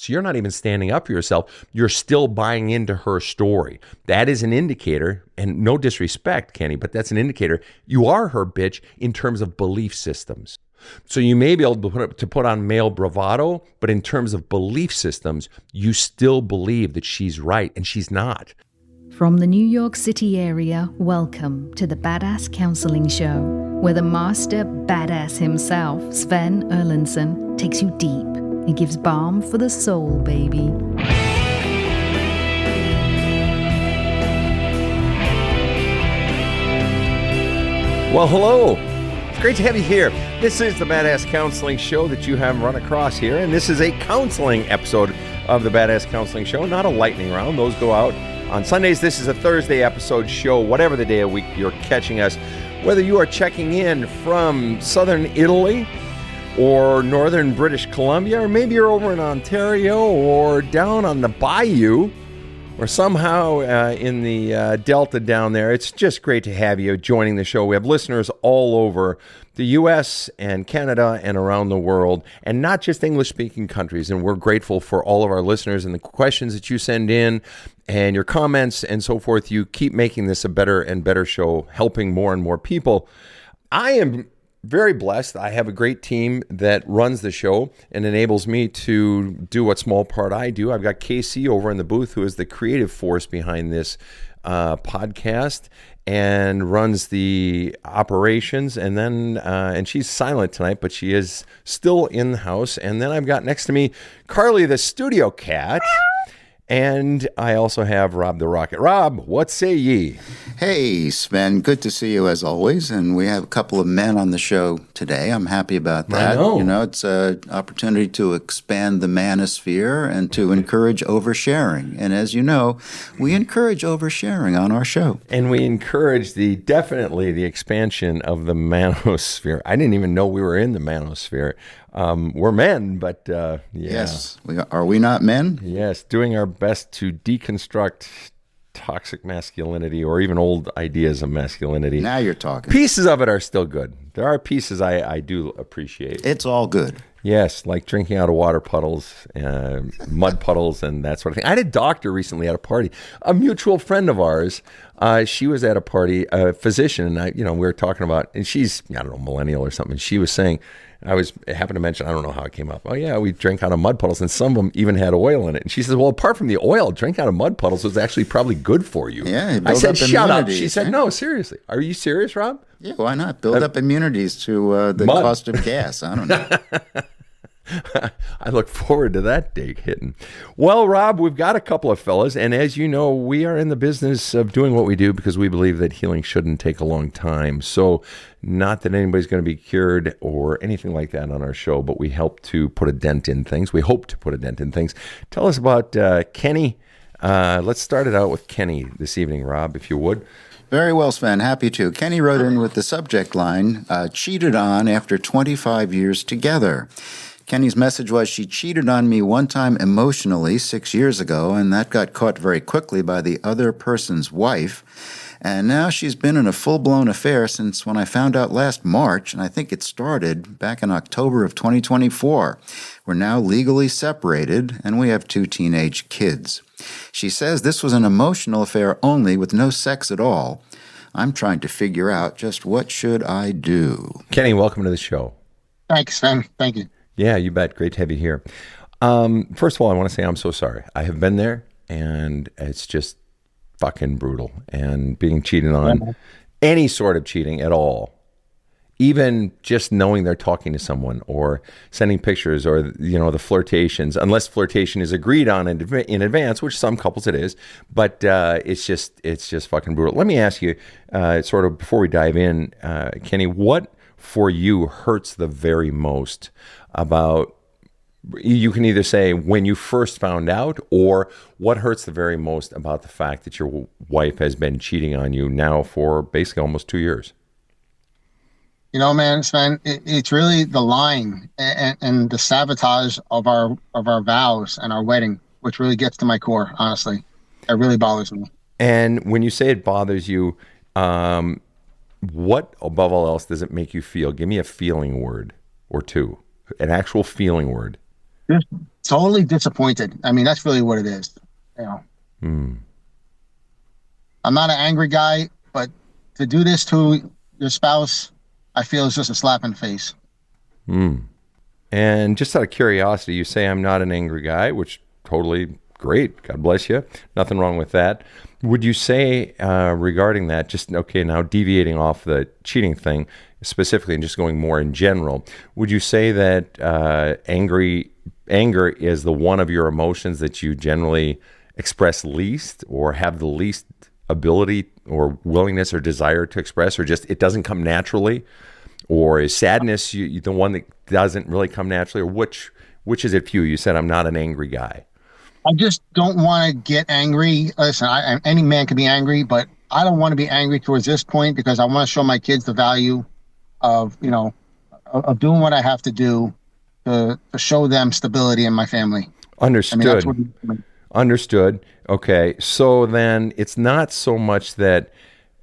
So you're not even standing up for yourself. You're still buying into her story. That is an indicator, and no disrespect, Kenny, but that's an indicator you are her bitch in terms of belief systems. So you may be able to put on male bravado, but in terms of belief systems, you still believe that she's right, and she's not. From the New York City area, welcome to the Badass Counseling Show, where the master badass himself, Sven Erlandson, takes you deep and gives balm for the soul, baby. Well, hello. It's great to have you here. This is the Badass Counseling Show that you have run across here, and this is a counseling episode of the Badass Counseling Show, not a lightning round. Those go out on Sundays. This is a Thursday episode show, whatever the day of week you're catching us. Whether you are checking in from southern Italy or northern British Columbia, or maybe you're over in Ontario or down on the bayou, or somehow in the Delta down there, it's just great to have you joining the show. We have listeners all over the U.S. and Canada and around the world, and not just English-speaking countries. And we're grateful for all of our listeners and the questions that you send in and your comments and so forth. You keep making this a better and better show, helping more and more people. I am very blessed. I have a great team that runs the show and enables me to do what small part I do. I've got Casey over in the booth, who is the creative force behind this podcast and runs the operations. And then, and she's silent tonight, but she is still in the house. And then I've got next to me Carly, the studio cat. And I also have Rob the Rocket. Rob, what say ye? Hey, Sven, good to see you as always. And we have a couple of men on the show today. I'm happy about that. I know. You know, it's an opportunity to expand the manosphere and to encourage oversharing. And as you know, we encourage oversharing on our show. And we encourage definitely the expansion of the manosphere. I didn't even know we were in the manosphere. We're men, but yeah. Yes. Are we not men? Yes, doing our best to deconstruct toxic masculinity or even old ideas of masculinity. Now you're talking. Pieces of it are still good. There are pieces I do appreciate. It's all good. Yes, like drinking out of water puddles, mud puddles, and that sort of thing. I had a doctor recently at a party, a mutual friend of ours. She was at a party, a physician, and we were talking about, and she's, I don't know, millennial or something. She was saying, I happened to mention, I don't know how it came up. Oh yeah, we drink out of mud puddles, and some of them even had oil in it. And she says, well, apart from the oil, drink out of mud puddles was actually probably good for you. Yeah, I said, shut up. She said, no, seriously. Are you serious, Rob? Yeah, why not? Build up immunities to the cost of gas. I don't know. I look forward to that day hitting. Well, Rob, we've got a couple of fellas, and as you know, we are in the business of doing what we do because we believe that healing shouldn't take a long time. So not that anybody's going to be cured or anything like that on our show, but we help to put a dent in things. We hope to put a dent in things. Tell us about Kenny. Let's start it out with Kenny this evening, Rob, if you would. Very well, Sven. Happy to. Kenny wrote in with the subject line, cheated on after 25 years together. Kenny's message was, she cheated on me one time emotionally 6 years ago, and that got caught very quickly by the other person's wife. And now she's been in a full-blown affair since when I found out last March, and I think it started back in October of 2024. We're now legally separated, and we have 2 teenage kids. She says this was an emotional affair only with no sex at all. I'm trying to figure out just what should I do. Kenny, welcome to the show. Thanks, Sven. Thank you. Yeah, you bet. Great to have you here. First of all, I want to say I'm so sorry. I have been there, and it's just fucking brutal. And being cheated on, any sort of cheating at all, even just knowing they're talking to someone or sending pictures or, the flirtations, unless flirtation is agreed on in advance, which some couples it is, but it's just fucking brutal. Let me ask you, sort of before we dive in, Kenny, what for you hurts the very most about, you can either say when you first found out, or what hurts the very most about the fact that your wife has been cheating on you now for basically almost 2 years? Man, Sven, it's really the lying and the sabotage of our vows and our wedding, which really gets to my core, honestly. It really bothers me. And when you say it bothers you, what above all else does it make you feel? Give me a feeling word or two, an actual feeling word. Just totally disappointed. I mean, that's really what it is. You know, I'm not an angry guy, but to do this to your spouse, I feel is just a slap in the face. And just out of curiosity, you say I'm not an angry guy, which totally great. God bless you. Nothing wrong with that. Would you say regarding that, just okay, now deviating off the cheating thing specifically and just going more in general, would you say that anger is the one of your emotions that you generally express least or have the least ability or willingness or desire to express, or just it doesn't come naturally? Or is sadness the one that doesn't really come naturally? Or which is it for you? You said I'm not an angry guy. I just don't want to get angry. Listen, any man can be angry, but I don't want to be angry towards this point because I want to show my kids the value of, of doing what I have to do to show them stability in my family. Understood. I mean, that's what. Understood. Okay. So then it's not so much that,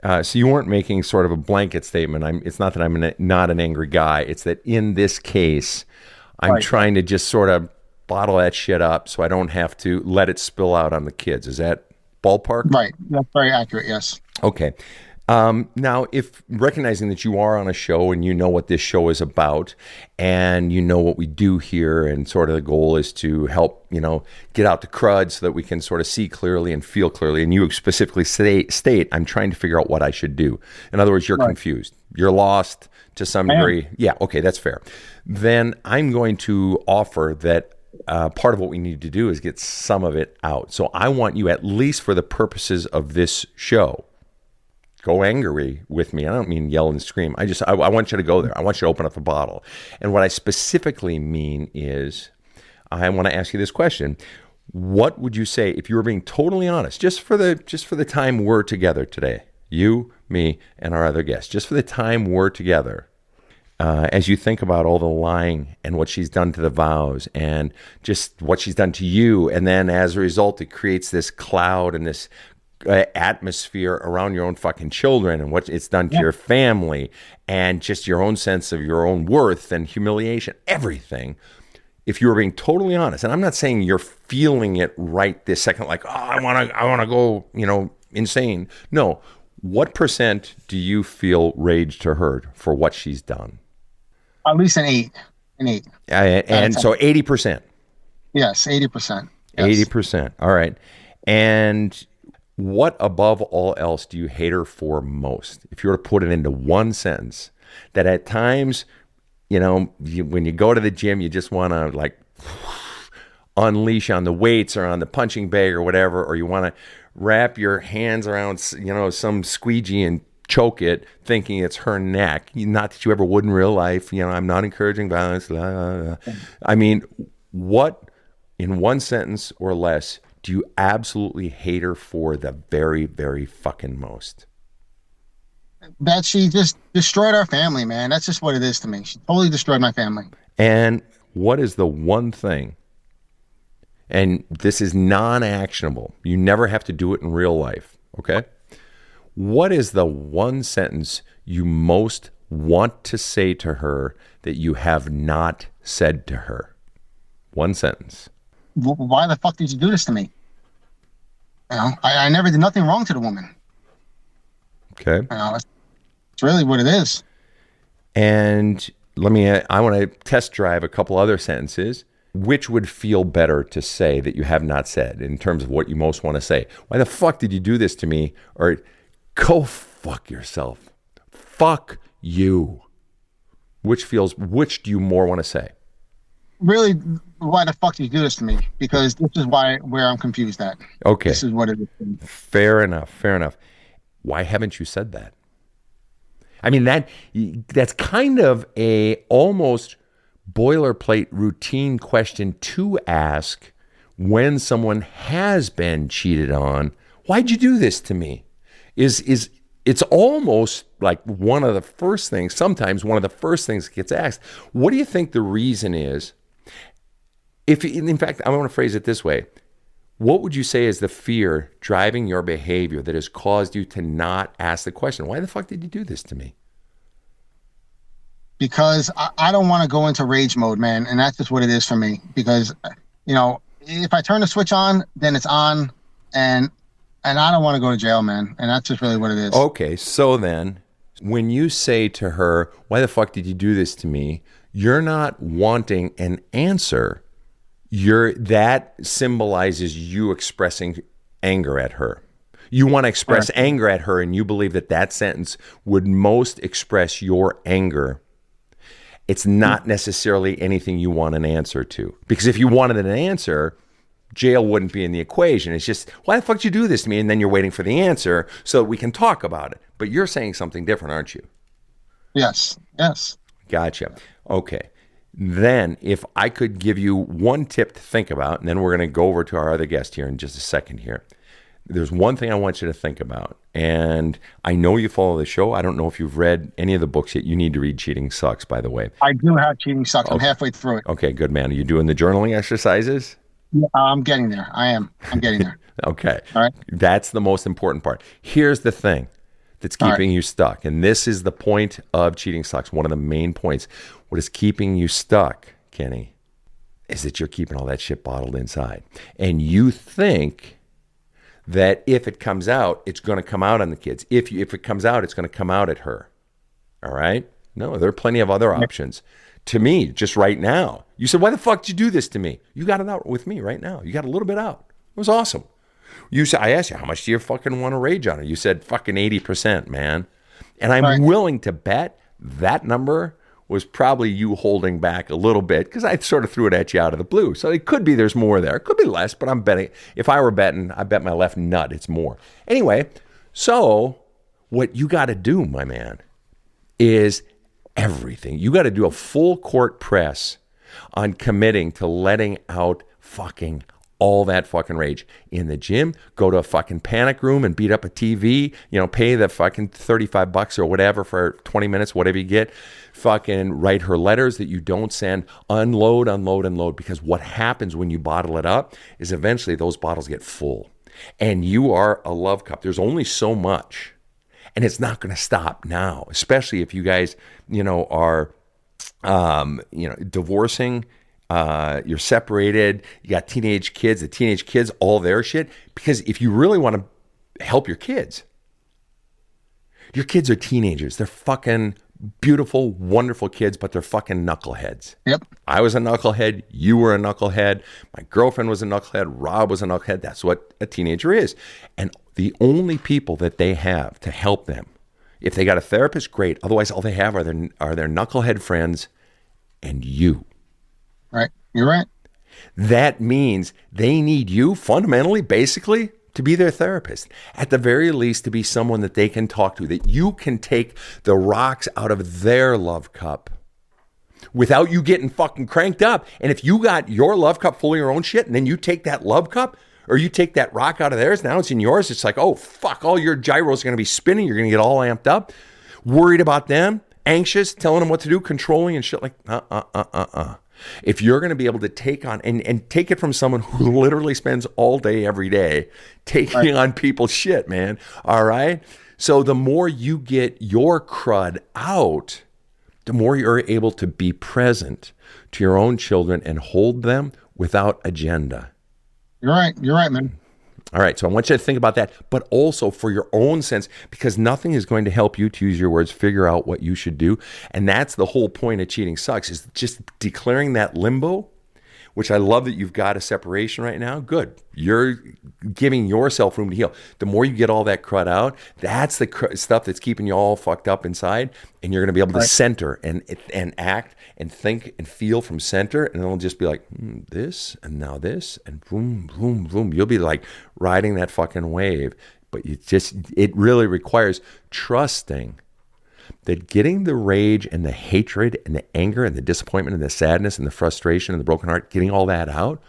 so you weren't making sort of a blanket statement. It's not that I'm not an angry guy. It's that in this case, I'm trying to just sort of bottle that shit up so I don't have to let it spill out on the kids. Is that ballpark? Right. That's very accurate. Yes. Okay. Now, if recognizing that you are on a show and you know what this show is about and you know what we do here and sort of the goal is to help, get out the crud so that we can sort of see clearly and feel clearly. And you specifically state, I'm trying to figure out what I should do. In other words, you're confused. You're lost to some degree. Yeah. Okay. That's fair. Then I'm going to offer that part of what we need to do is get some of it out. So I want you, at least for the purposes of this show, go angry with me. I don't mean yell and scream. I want you to go there. I want you to open up the bottle. And what I specifically mean is I want to ask you this question. What would you say if you were being totally honest, just for the time we're together today, you, me, and our other guest, just for the time we're together, as you think about all the lying and what she's done to the vows and just what she's done to you, and then as a result, it creates this cloud and this atmosphere around your own fucking children and what it's done to your family and just your own sense of your own worth and humiliation, everything. If you were being totally honest, and I'm not saying you're feeling it right this second, like, oh, I want to go, insane. No. What percent do you feel rage to hurt for what she's done? At least an 8. An 8. And so 80%. Yes, 80%. Yes. 80%. All right. And what above all else do you hate her for most? If you were to put it into one sentence, that at times, when you go to the gym, you just want to like unleash on the weights or on the punching bag or whatever, or you want to wrap your hands around, some squeegee and choke it, thinking it's her neck. Not that you ever would in real life. I'm not encouraging violence. Blah, blah, blah. I mean, what in one sentence or less do you absolutely hate her for the very, very fucking most? That she just destroyed our family, man. That's just what it is to me. She totally destroyed my family. And what is the one thing, and this is non-actionable, you never have to do it in real life, okay? What is the one sentence you most want to say to her that you have not said to her? One sentence. Why the fuck did you do this to me? I never did nothing wrong to the woman. Okay. It's really what it is. And I want to test drive a couple other sentences. Which would feel better to say that you have not said in terms of what you most want to say? Why the fuck did you do this to me? Or go fuck yourself. Fuck you. Which do you more want to say? Really, why the fuck did you do this to me? Because this is where I'm confused at. Okay. This is what it is. Fair enough. Why haven't you said that? I mean, that's kind of a almost boilerplate routine question to ask when someone has been cheated on. Why'd you do this to me? It's almost like one of the first things that gets asked. What do you think the reason is? In fact, I want to phrase it this way. What would you say is the fear driving your behavior that has caused you to not ask the question, why the fuck did you do this to me? because I don't want to go into rage mode, man. And that's just what it is for me. Because, if I turn the switch on, then it's on. And I don't want to go to jail, man. And that's just really what it is. Okay, so then when you say to her, why the fuck did you do this to me? You're not wanting an answer. That symbolizes you expressing anger at her. You want to express anger at her, and you believe that sentence would most express your anger. It's not necessarily anything you want an answer to. Because if you wanted an answer, jail wouldn't be in the equation. It's just, why the fuck did you do this to me? And then you're waiting for the answer so that we can talk about it. But you're saying something different, aren't you? Yes. Gotcha. Okay. Then if I could give you one tip to think about, and then we're going to go over to our other guest here in just a second here. There's one thing I want you to think about. And I know you follow the show. I don't know if you've read any of the books yet. You need to read Cheating Sucks, by the way. I do have Cheating Sucks. Okay. I'm halfway through it. Okay, good, man. Are you doing the journaling exercises? Yeah, I'm getting there. I'm getting there. Okay. All right. That's the most important part. Here's the thing that's keeping you stuck. And this is the point of Cheating Sucks. One of the main points. What is keeping you stuck, Kenny, is that you're keeping all that shit bottled inside. And you think that if it comes out, it's going to come out on the kids. If it comes out, it's going to come out at her. All right? No, there are plenty of other options. To me, just right now, you said, why the fuck did you do this to me? You got it out with me right now. You got a little bit out. It was awesome. I asked you, how much do you fucking want to rage on her? You said fucking 80%, man. And I'm willing to bet that number was probably you holding back a little bit because I sort of threw it at you out of the blue. So it could be there's more there. It could be less, but I'm betting. If I were betting, I bet my left nut it's more. Anyway, so what you got to do, my man, is everything. You got to do a full court press on committing to letting out fucking all that fucking rage. In the gym, go to a fucking panic room and beat up a TV, pay the fucking $35 or whatever for 20 minutes, whatever you get. Fucking write her letters that you don't send. Unload. Because what happens when you bottle it up is eventually those bottles get full. And you are a love cup. There's only so much. And it's not going to stop now, especially if you guys, are, divorcing. You're separated, you got teenage kids, the teenage kids, all their shit. Because if you really want to help your kids are teenagers. They're fucking beautiful, wonderful kids, but they're fucking knuckleheads. Yep. I was a knucklehead. You were a knucklehead. My girlfriend was a knucklehead. Rob was a knucklehead. That's what a teenager is. And the only people that they have to help them, if they got a therapist, great. Otherwise, all they have are their knucklehead friends and you. Right. You're right. That means they need you fundamentally, basically, to be their therapist. At the very least, to be someone that they can talk to, that you can take the rocks out of their love cup without you getting fucking cranked up. And if you got your love cup full of your own shit and then you take that love cup or you take that rock out of theirs, now it's in yours. It's like, oh, fuck, all your gyros are going to be spinning. You're going to get all amped up, worried about them, anxious, telling them what to do, controlling and shit like, If you're going to be able to take on and take it from someone who literally spends all day, every day, taking on people's shit, man. All right. So the more you get your crud out, the more you're able to be present to your own children and hold them without agenda. You're right. You're right, man. All right, so I want you to think about that, but also for your own sense, because nothing is going to help you, to use your words, figure out what you should do. And that's the whole point of Cheating Sucks, is just declaring that limbo, which I love that you've got a separation right now. Good. You're giving yourself room to heal. The more you get all that crud out, that's the stuff that's keeping you all fucked up inside, and you're going to be able to center and act and think and feel from center, and it'll just be like, this, and now this, and boom, boom, boom. You'll be like riding that fucking wave. But it really requires trusting that getting the rage and the hatred and the anger and the disappointment and the sadness and the frustration and the broken heart, getting all that out,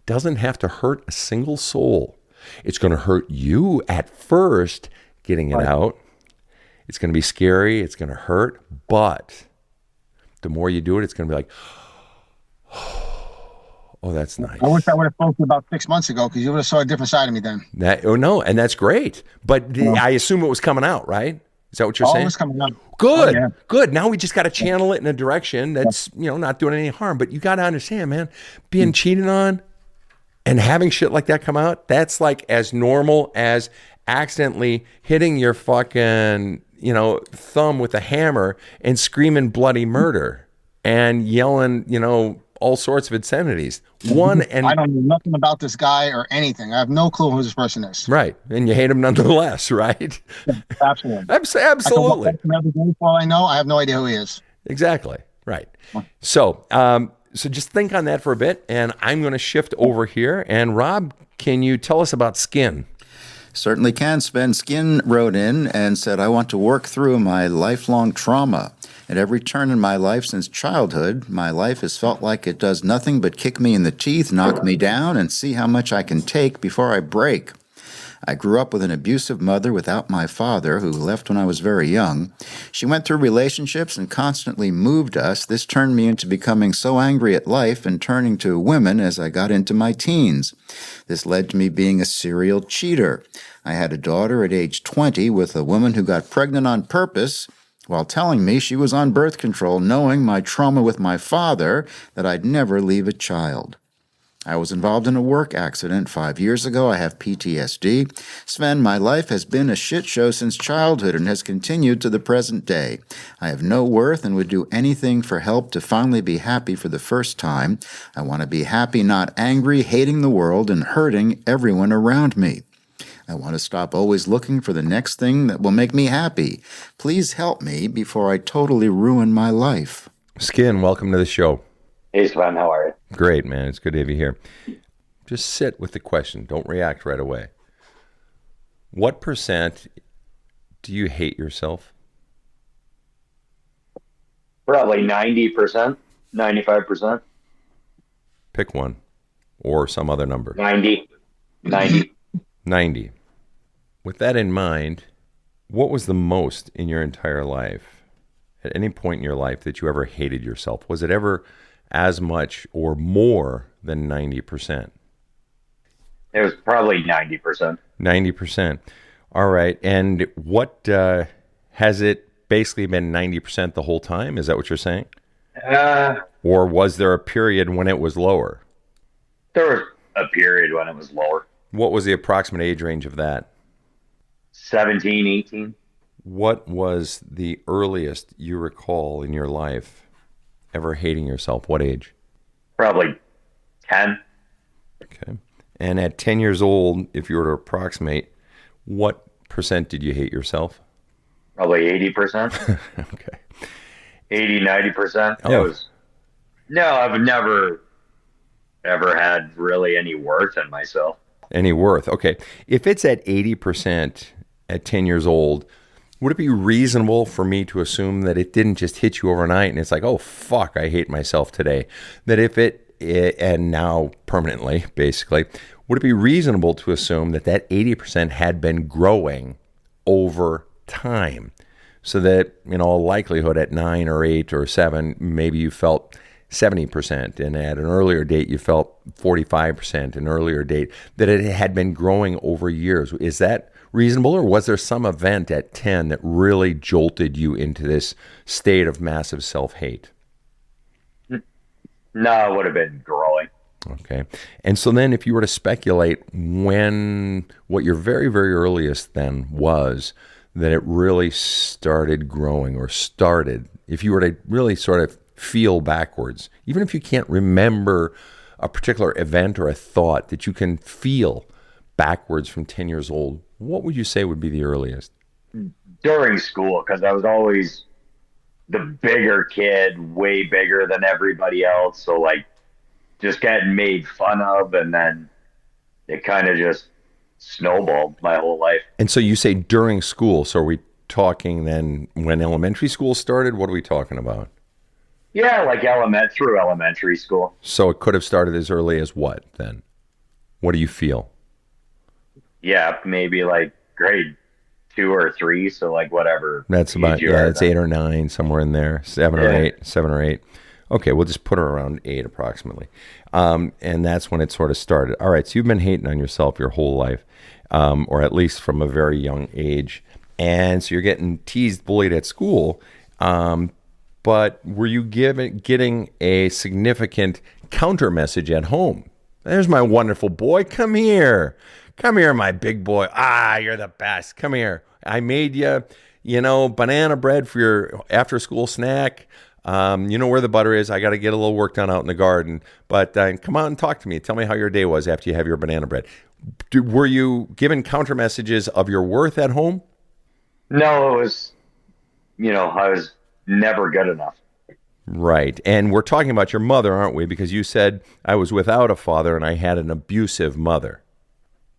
doesn't have to hurt a single soul. It's going to hurt you at first getting it out. It's going to be scary. It's going to hurt. But the more you do it, it's going to be like, oh, that's nice. I wish I would have spoken about 6 months ago, because you would have saw a different side of me then. No, and that's great. But I assume it was coming out, right? Is that what you're saying? Always coming up. Good, Oh, yeah. good. Now we just got to channel it in a direction that's, not doing any harm. But you got to understand, man, being cheated on and having shit like that come out, that's like as normal as accidentally hitting your fucking, thumb with a hammer and screaming bloody murder and yelling, all sorts of obscenities. I don't know nothing about this guy or anything. I have no clue who this person is. Right. And you hate him nonetheless, right? Absolutely. Absolutely. I can walk up to him every day for all I know. I have no idea who he is. Exactly. Right. So, so just think on that for a bit, and I'm going to shift over here. And Rob, can you tell us about skin? Certainly can. Sven Skin wrote in and said, I want to work through my lifelong trauma. At every turn in my life since childhood, my life has felt like it does nothing but kick me in the teeth, knock me down, and see how much I can take before I break. I grew up with an abusive mother without my father, who left when I was very young. She went through relationships and constantly moved us. This turned me into becoming so angry at life and turning to women as I got into my teens. This led to me being a serial cheater. I had a daughter at age 20 with a woman who got pregnant on purpose while telling me she was on birth control, knowing my trauma with my father, that I'd never leave a child. I was involved in a work accident 5 years ago. I have PTSD. Sven, my life has been a shit show since childhood and has continued to the present day. I have no worth and would do anything for help to finally be happy for the first time. I want to be happy, not angry, hating the world and hurting everyone around me. I want to stop always looking for the next thing that will make me happy. Please help me before I totally ruin my life. Skin, welcome to the show. Hey, Sven, how are you? Great, man. It's good to have you here. Just sit with the question. Don't react right away. What percent do you hate yourself? Probably 90%, 95%. Pick one or some other number. 90. 90. With that in mind, what was the most in your entire life, at any point in your life, that you ever hated yourself? Was it ever as much or more than 90%? It was probably 90%. 90%. All right. And what has it basically been 90% the whole time? Is that what you're saying? Or was there a period when it was lower? There was a period when it was lower. What was the approximate age range of that? 17, 18. What was the earliest you recall in your life ever hating yourself? What age? Probably 10. Okay. And at 10 years old, if you were to approximate, what percent did you hate yourself? Probably 80%. Okay. 80, 90%. Oh. I've never ever had really any worth in myself. Any worth. Okay. If it's at 80% at 10 years old, would it be reasonable for me to assume that it didn't just hit you overnight and it's like, oh, fuck, I hate myself today? That if and now permanently, basically, would it be reasonable to assume that 80% had been growing over time? So that, in all likelihood, at 9 or 8 or 7, maybe you felt 70%, and at an earlier date you felt 45%, an earlier date, that it had been growing over years. Is that reasonable, or was there some event at 10 that really jolted you into this state of massive self-hate? No, it would have been growing. Okay. And so then if you were to speculate what your very, very earliest then was that it really started growing, or started, if you were to really sort of feel backwards, even if you can't remember a particular event or a thought, that you can feel backwards from 10 years old, what would you say would be the earliest? During school, because I was always the bigger kid, way bigger than everybody else. So, like, just getting made fun of, and then it kind of just snowballed my whole life. And so you say during school. So are we talking then when elementary school started? What are we talking about? Yeah, like through elementary school. So it could have started as early as what then? What do you feel? Yeah, maybe like grade 2 or 3. So like whatever. That's about, it's 8 or 9, somewhere in there. 7 or 8. Okay, we'll just put her around 8 approximately. And that's when it sort of started. All right, so you've been hating on yourself your whole life, or at least from a very young age. and so you're getting teased, bullied at school. But were you getting a significant counter message at home? There's my wonderful boy. Come here. Come here, my big boy. Ah, you're the best. Come here. I made you, banana bread for your after school snack. You know where the butter is. I got to get a little work done out in the garden. But come out and talk to me. Tell me how your day was after you have your banana bread. Were you given counter messages of your worth at home? No, it was, I was never good enough. Right. And we're talking about your mother, aren't we? Because you said I was without a father and I had an abusive mother.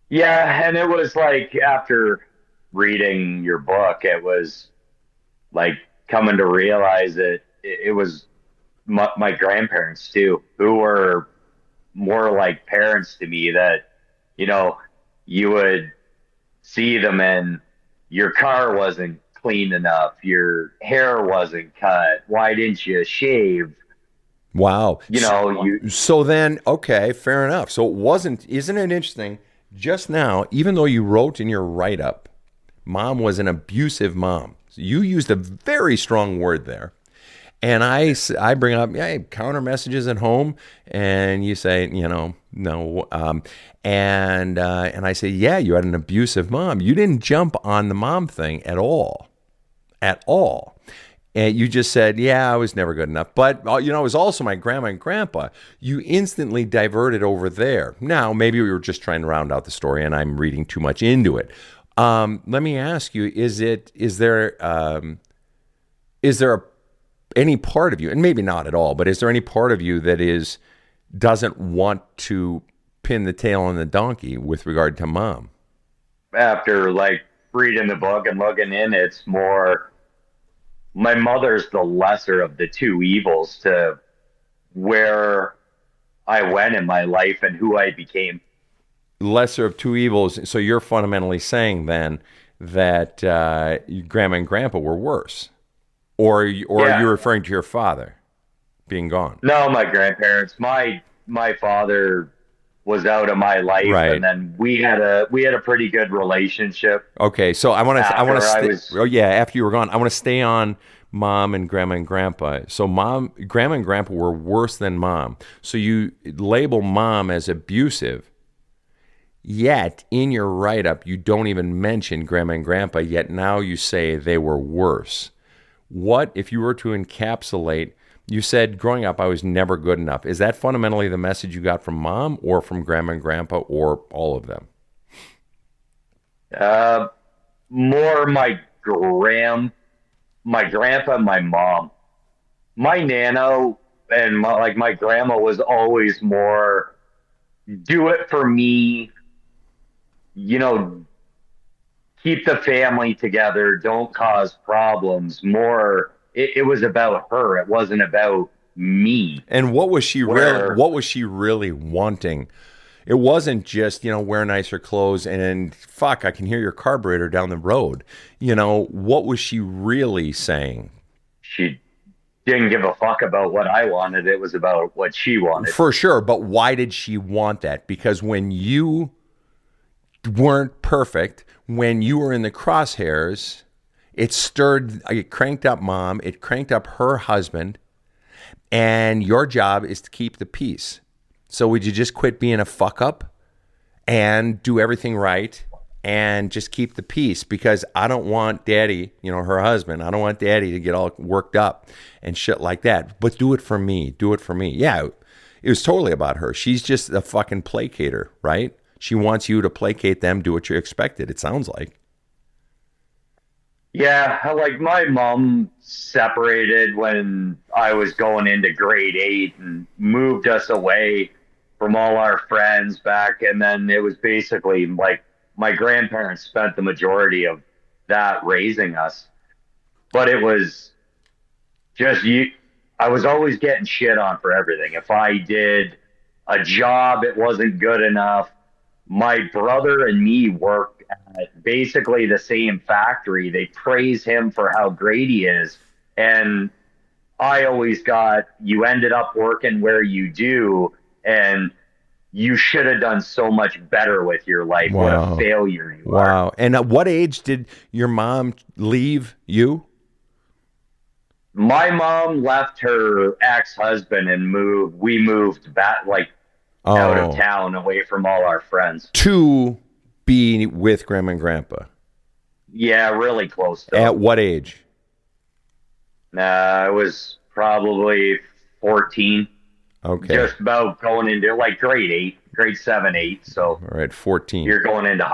Yeah, and it was like after reading your book, it was like coming to realize that it was my grandparents too, who were more like parents to me, that, you would see them and your car wasn't clean enough, your hair wasn't cut, why didn't you shave? Wow. So then, okay, fair enough. So isn't it interesting, just now, even though you wrote in your write-up, mom was an abusive mom. So you used a very strong word there. And I bring up, counter messages at home, and you say, no. And I say, yeah, you had an abusive mom. You didn't jump on the mom thing at all. And you just said, yeah, I was never good enough. But, it was also my grandma and grandpa. You instantly diverted over there. Now, maybe we were just trying to round out the story and I'm reading too much into it. Let me ask you, is there any part of you, and maybe not at all, but is there any part of you that doesn't want to pin the tail on the donkey with regard to mom? After reading the book and looking in, it's more, my mother's the lesser of the two evils to where I went in my life and who I became. Lesser of two evils. So you're fundamentally saying then that grandma and grandpa were worse, or are you referring to your father being gone? No, my grandparents. My father was out of my life, right. And then we had a pretty good relationship. Okay, so after you were gone, I want to stay on mom and grandpa. So grandma and grandpa were worse than mom. So you label mom as abusive, yet in your write-up you don't even mention grandma and grandpa, yet now you say they were worse. What, if you were to encapsulate, you said growing up I was never good enough. Is that fundamentally the message you got from mom or from grandma and grandpa or all of them? More my grandpa and my mom. My nana and my grandma was always more, do it for me, keep the family together, don't cause problems. More, it was about her. It wasn't about me. And what was she really wanting? It wasn't just, wear nicer clothes and fuck, I can hear your carburetor down the road. What was she really saying? She didn't give a fuck about what I wanted. It was about what she wanted. For sure. But why did she want that? Because when you weren't perfect, when you were in the crosshairs, it cranked up mom, it cranked up her husband, and your job is to keep the peace. So would you just quit being a fuck up and do everything right and just keep the peace? Because I don't want daddy, her husband, I don't want daddy to get all worked up and shit like that. But do it for me. Yeah, it was totally about her. She's just a fucking placater, right? She wants you to placate them, do what you expected, it sounds like. Yeah, my mom separated when I was going into grade 8 and moved us away from all our friends back. And then it was basically my grandparents spent the majority of that raising us. But it was just I was always getting shit on for everything. If I did a job, it wasn't good enough. My brother and me worked at basically the same factory. They praise him for how great he is. And I always got, you ended up working where you do, and you should have done so much better with your life. What a failure you are. Wow. And at what age did your mom leave you? My mom left her ex-husband and we moved back, out of town, away from all our friends. To be with Grandma and Grandpa? Yeah, really close to At them. what age? I was probably 14. Okay. Just about going into grade 7, 8. So, all right, 14. You're going into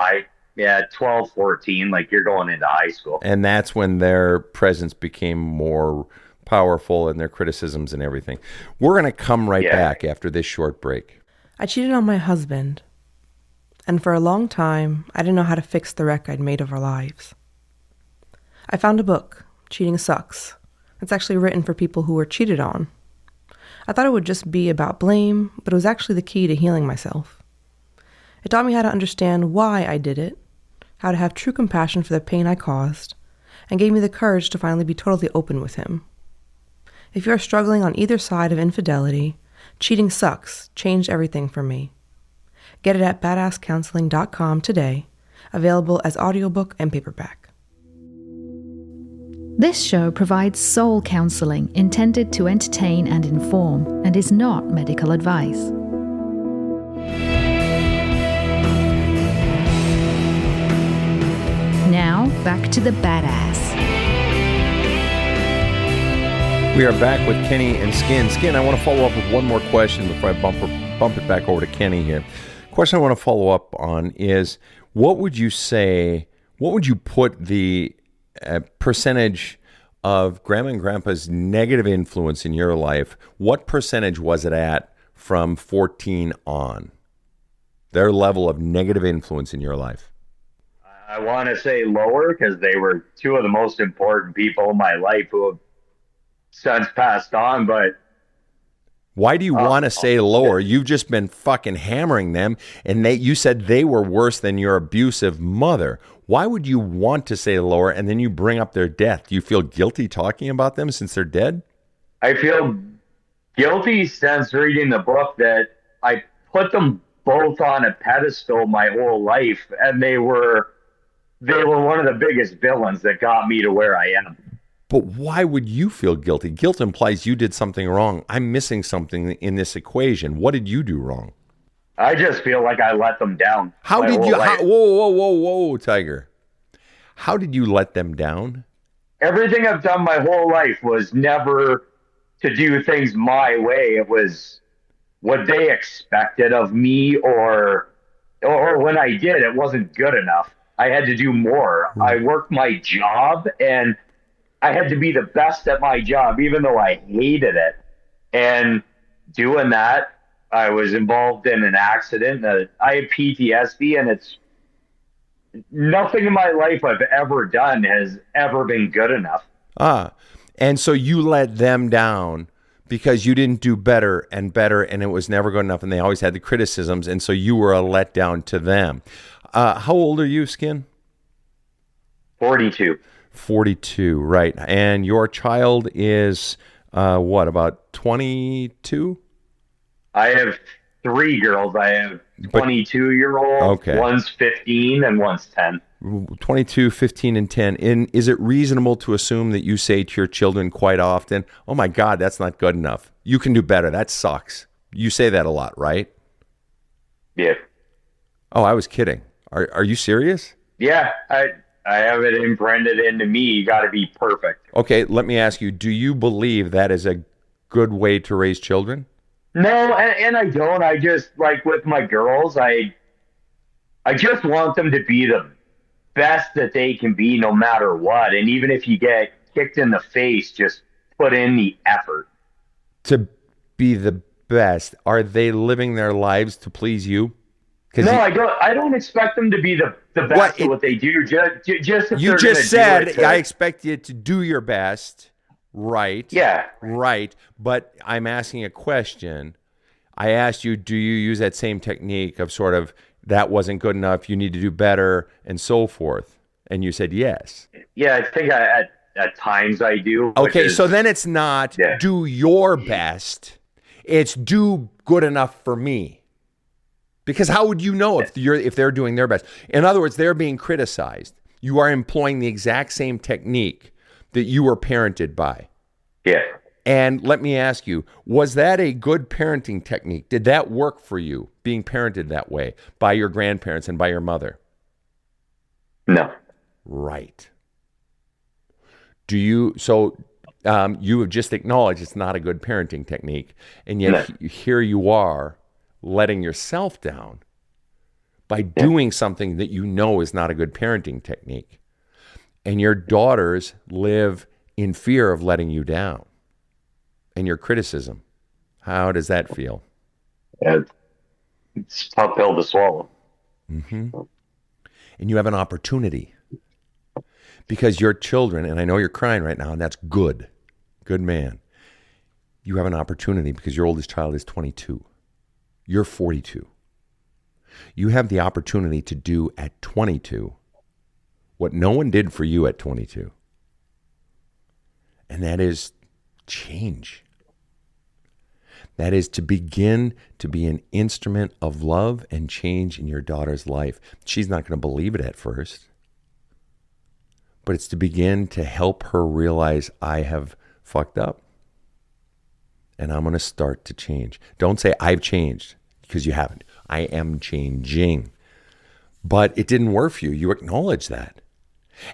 12, 14, you're going into high school. And that's when their presence became more powerful and their criticisms and everything. We're going to come right back after this short break. I cheated on my husband, and for a long time, I didn't know how to fix the wreck I'd made of our lives. I found a book, Cheating Sucks. It's actually written for people who were cheated on. I thought it would just be about blame, but it was actually the key to healing myself. It taught me how to understand why I did it, how to have true compassion for the pain I caused, and gave me the courage to finally be totally open with him. If you're struggling on either side of infidelity, Cheating Sucks changed everything for me. Get it at badasscounseling.com today, available as audiobook and paperback. This show provides soul counseling intended to entertain and inform and is not medical advice. Now, back to the badass. We are back with Kenny and Skin. Skin, I want to follow up with one more question before I bump it back over to Kenny here. Question I want to follow up on is, what would you put the percentage of Grandma and Grandpa's negative influence in your life? What percentage was it at from 14 on? Their level of negative influence in your life? I want to say lower, because they were two of the most important people in my life who have since passed on. But why do you want to say lower? You've just been fucking hammering them, and you said they were worse than your abusive mother. Why would you want to say lower, and then you bring up their death? Do you feel guilty talking about them since they're dead? I feel guilty since reading the book that I put them both on a pedestal my whole life, and they were one of the biggest villains that got me to where I am. But why would you feel guilty? Guilt implies you did something wrong. I'm missing something in this equation. What did you do wrong? I just feel like I let them down. How did you? Whoa, Tiger. How did you let them down? Everything I've done my whole life was never to do things my way. It was what they expected of me, or when I did, it wasn't good enough. I had to do more. I worked my job, and I had to be the best at my job, even though I hated it. And doing that, I was involved in an accident. I had PTSD, and it's nothing in my life I've ever done has ever been good enough. And so you let them down because you didn't do better, and it was never good enough, and they always had the criticisms, and so you were a letdown to them. How old are you, Skin? 42. 42, right. And your child is, about 22? I have 3 girls. I have 22-year-old, okay. One's 15, and one's 10. 22, 15, and 10. And is it reasonable to assume that you say to your children quite often, oh my God, that's not good enough. You can do better. That sucks. You say that a lot, right? Yeah. Oh, I was kidding. Are you serious? Yeah, I have it imprinted into me. You got to be perfect. Okay, let me ask you, do you believe that is a good way to raise children? No, and I don't. I just, with my girls, I just want them to be the best that they can be no matter what. And even if you get kicked in the face, just put in the effort. To be the best, are they living their lives to please you? No, I don't expect them to be the best at what they do. Just if you just said, I expect you to do your best, right? Yeah. Right. But I'm asking a question. I asked you, do you use that same technique of sort of, that wasn't good enough, you need to do better, and so forth? And you said yes. Yeah, I think at times I do. Okay, so then it's not do your best. It's do good enough for me. Because how would you know if they're doing their best? In other words, they're being criticized. You are employing the exact same technique that you were parented by. Yeah. And let me ask you, was that a good parenting technique? Did that work for you, being parented that way by your grandparents and by your mother? No. Right. You have just acknowledged it's not a good parenting technique, and yet here you are letting yourself down by doing something that you know is not a good parenting technique. And your daughters live in fear of letting you down and your criticism. How does that feel? It's a tough pill to swallow. Mm-hmm. And you have an opportunity because your children, and I know you're crying right now, and that's good. Good man. You have an opportunity because your oldest child is 22. You're 42. You have the opportunity to do at 22 what no one did for you at 22. And that is change. That is to begin to be an instrument of love and change in your daughter's life. She's not going to believe it at first, but it's to begin to help her realize I have fucked up. And I'm going to start to change. Don't say I've changed, because you haven't. I am changing. But it didn't work for you. You acknowledge that.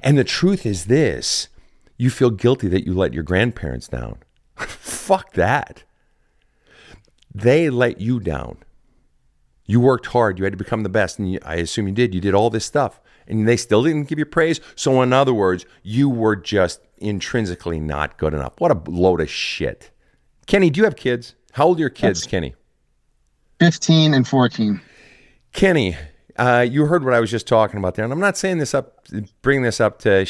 And the truth is this. You feel guilty that you let your grandparents down. Fuck that. They let you down. You worked hard. You had to become the best. And I assume you did. You did all this stuff. And they still didn't give you praise. So in other words, you were just intrinsically not good enough. What a load of shit. Kenny, do you have kids? How old are your kids, Kenny? 15 and 14. Kenny, you heard what I was just talking about there. And I'm not saying this up, bring this up to,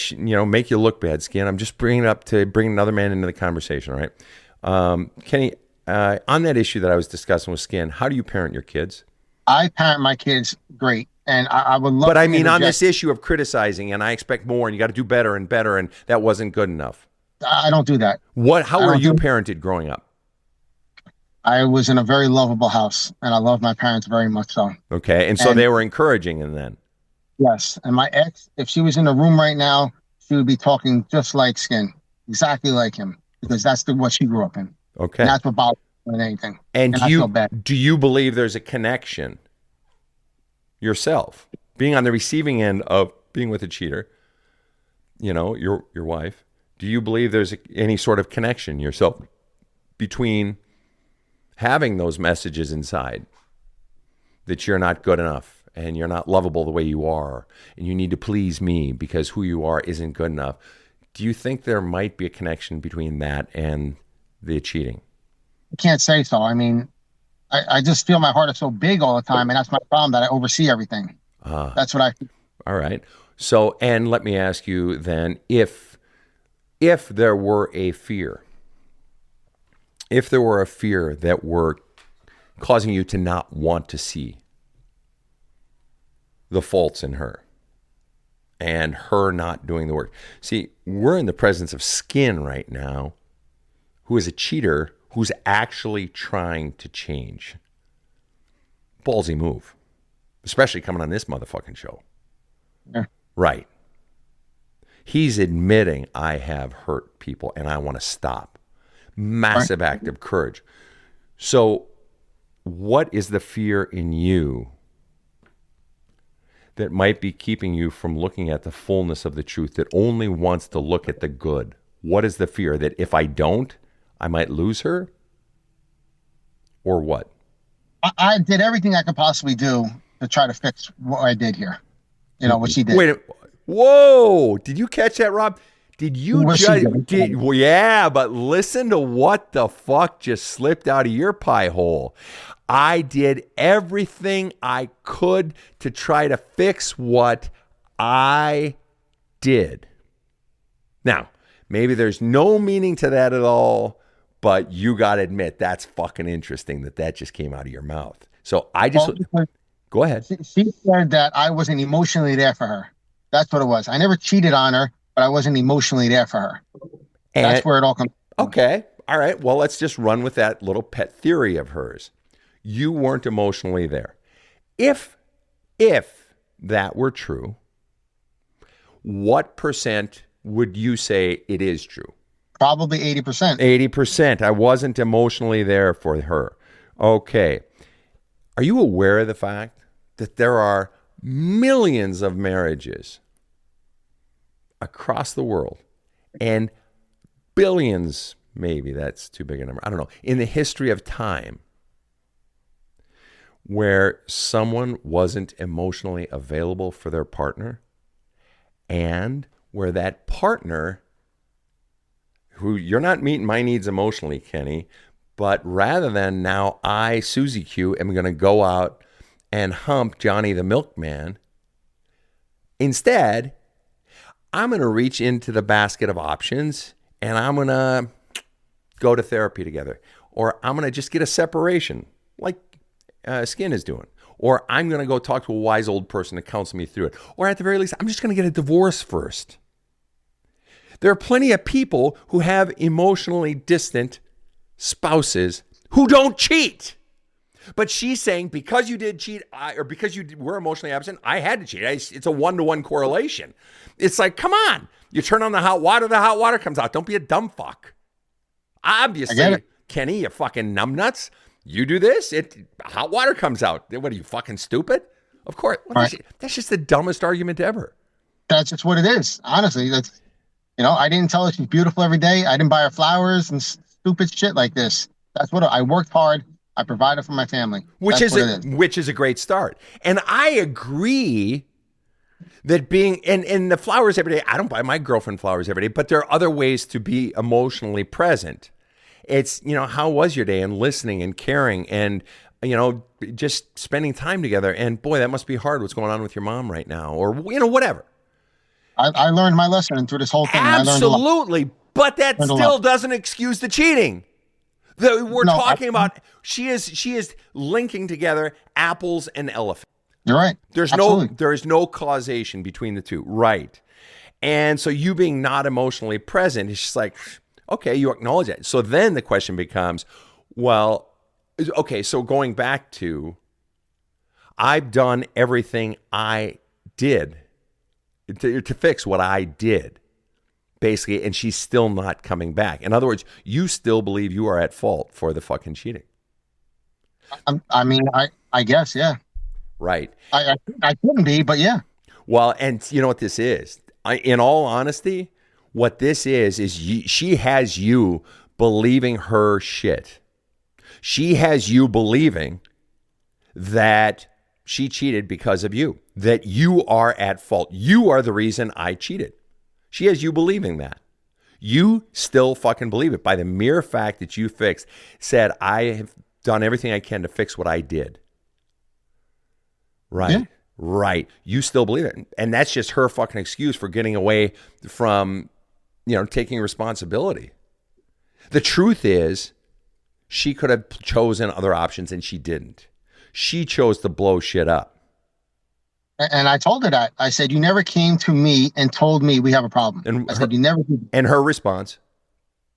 make you look bad, Skin. I'm just bringing it up to bring another man into the conversation, all right? Kenny, on that issue that I was discussing with Skin, how do you parent your kids? I parent my kids great. And I would love But to I mean, on interject. this issue of criticizing, and I expect more, and you got to do better, and that wasn't good enough. I don't do that. How were you parented growing up? I was in a very lovable house, and I love my parents very much so. Okay, and so they were encouraging, and then? Yes, and my ex, if she was in the room right now, she would be talking just like Skin, exactly like him, because that's what she grew up in. Okay. And that's what bothers me more than anything. And I feel bad. do you believe there's a connection yourself, being on the receiving end of being with a cheater, your wife? Do you believe there's any sort of connection yourself between having those messages inside that you're not good enough and you're not lovable the way you are and you need to please me because who you are isn't good enough? Do you think there might be a connection between that and the cheating? I can't say so. I mean, I just feel my heart is so big all the time, and that's my problem, that I oversee everything. That's what I feel. All right. So, and let me ask you then, if there were a fear, that were causing you to not want to see the faults in her and her not doing the work. See, we're in the presence of Skin right now, who is a cheater who's actually trying to change. Ballsy move, especially coming on this motherfucking show. Yeah. Right. He's admitting I have hurt people and I want to stop. Massive act of courage. So what is the fear in you that might be keeping you from looking at the fullness of the truth, that only wants to look at the good? What is the fear? That if I don't, I might lose her? Or what? I did everything I could possibly do to try to fix what I did here. What she did. Wait, whoa! Did you catch that, Rob? Did you What she just? Well, yeah, but listen to what the fuck just slipped out of your pie hole. I did everything I could to try to fix what I did. Now, maybe there's no meaning to that at all, but you got to admit that's fucking interesting that just came out of your mouth. So I just go ahead. She said that I wasn't emotionally there for her. That's what it was. I never cheated on her, but I wasn't emotionally there for her. That's where it all comes from. Okay. All right. Well, let's just run with that little pet theory of hers. You weren't emotionally there. If that were true, what percent would you say it is true? Probably 80%. 80%. I wasn't emotionally there for her. Okay. Are you aware of the fact that there are millions of marriages across the world and billions, maybe that's too big a number, I don't know, in the history of time where someone wasn't emotionally available for their partner and where that partner, who you're not meeting my needs emotionally, Kenny, but rather than now I, Susie Q, am going to go out and hump Johnny the Milkman, instead, I'm going to reach into the basket of options and I'm going to go to therapy together. Or I'm going to just get a separation like Skin is doing. Or I'm going to go talk to a wise old person to counsel me through it. Or at the very least, I'm just going to get a divorce first. There are plenty of people who have emotionally distant spouses who don't cheat. But she's saying because you did cheat, or because you were emotionally absent, I had to cheat. It's a one-to-one correlation. It's like, come on. You turn on the hot water comes out. Don't be a dumb fuck. Obviously, Kenny, you fucking numbnuts. You do this, hot water comes out. What are you, fucking stupid? Of course. That's just the dumbest argument ever. That's just what it is. Honestly, that's, I didn't tell her she's beautiful every day. I didn't buy her flowers and stupid shit like this. That's what I worked hard. I provided for my family. Which is a great start. And I agree that being, and the flowers every day, I don't buy my girlfriend flowers every day, but there are other ways to be emotionally present. It's, how was your day, and listening and caring and, just spending time together. And boy, that must be hard. What's going on with your mom right now? Or, whatever. I learned my lesson through this whole thing. Absolutely. But that still doesn't excuse the cheating. We're talking about, she is linking together apples and elephants. You're right. There is no causation between the two. Right. And so you being not emotionally present, it's just like, okay, you acknowledge it. So then the question becomes, well, okay, so going back to, I've done everything I did to fix what I did, basically, and she's still not coming back. In other words, you still believe you are at fault for the fucking cheating. I guess, yeah. Right. I couldn't be, but yeah. Well, and you know what this is? In all honesty, what this is she has you believing her shit. She has you believing that she cheated because of you, that you are at fault. You are the reason I cheated. She has you believing that. You still fucking believe it by the mere fact that you said, I have done everything I can to fix what I did. Right. Yeah. Right. You still believe it. And that's just her fucking excuse for getting away from, taking responsibility. The truth is, she could have chosen other options and she didn't. She chose to blow shit up. And I told her that. I said, you never came to me and told me we have a problem. And I said, you never did. And her response?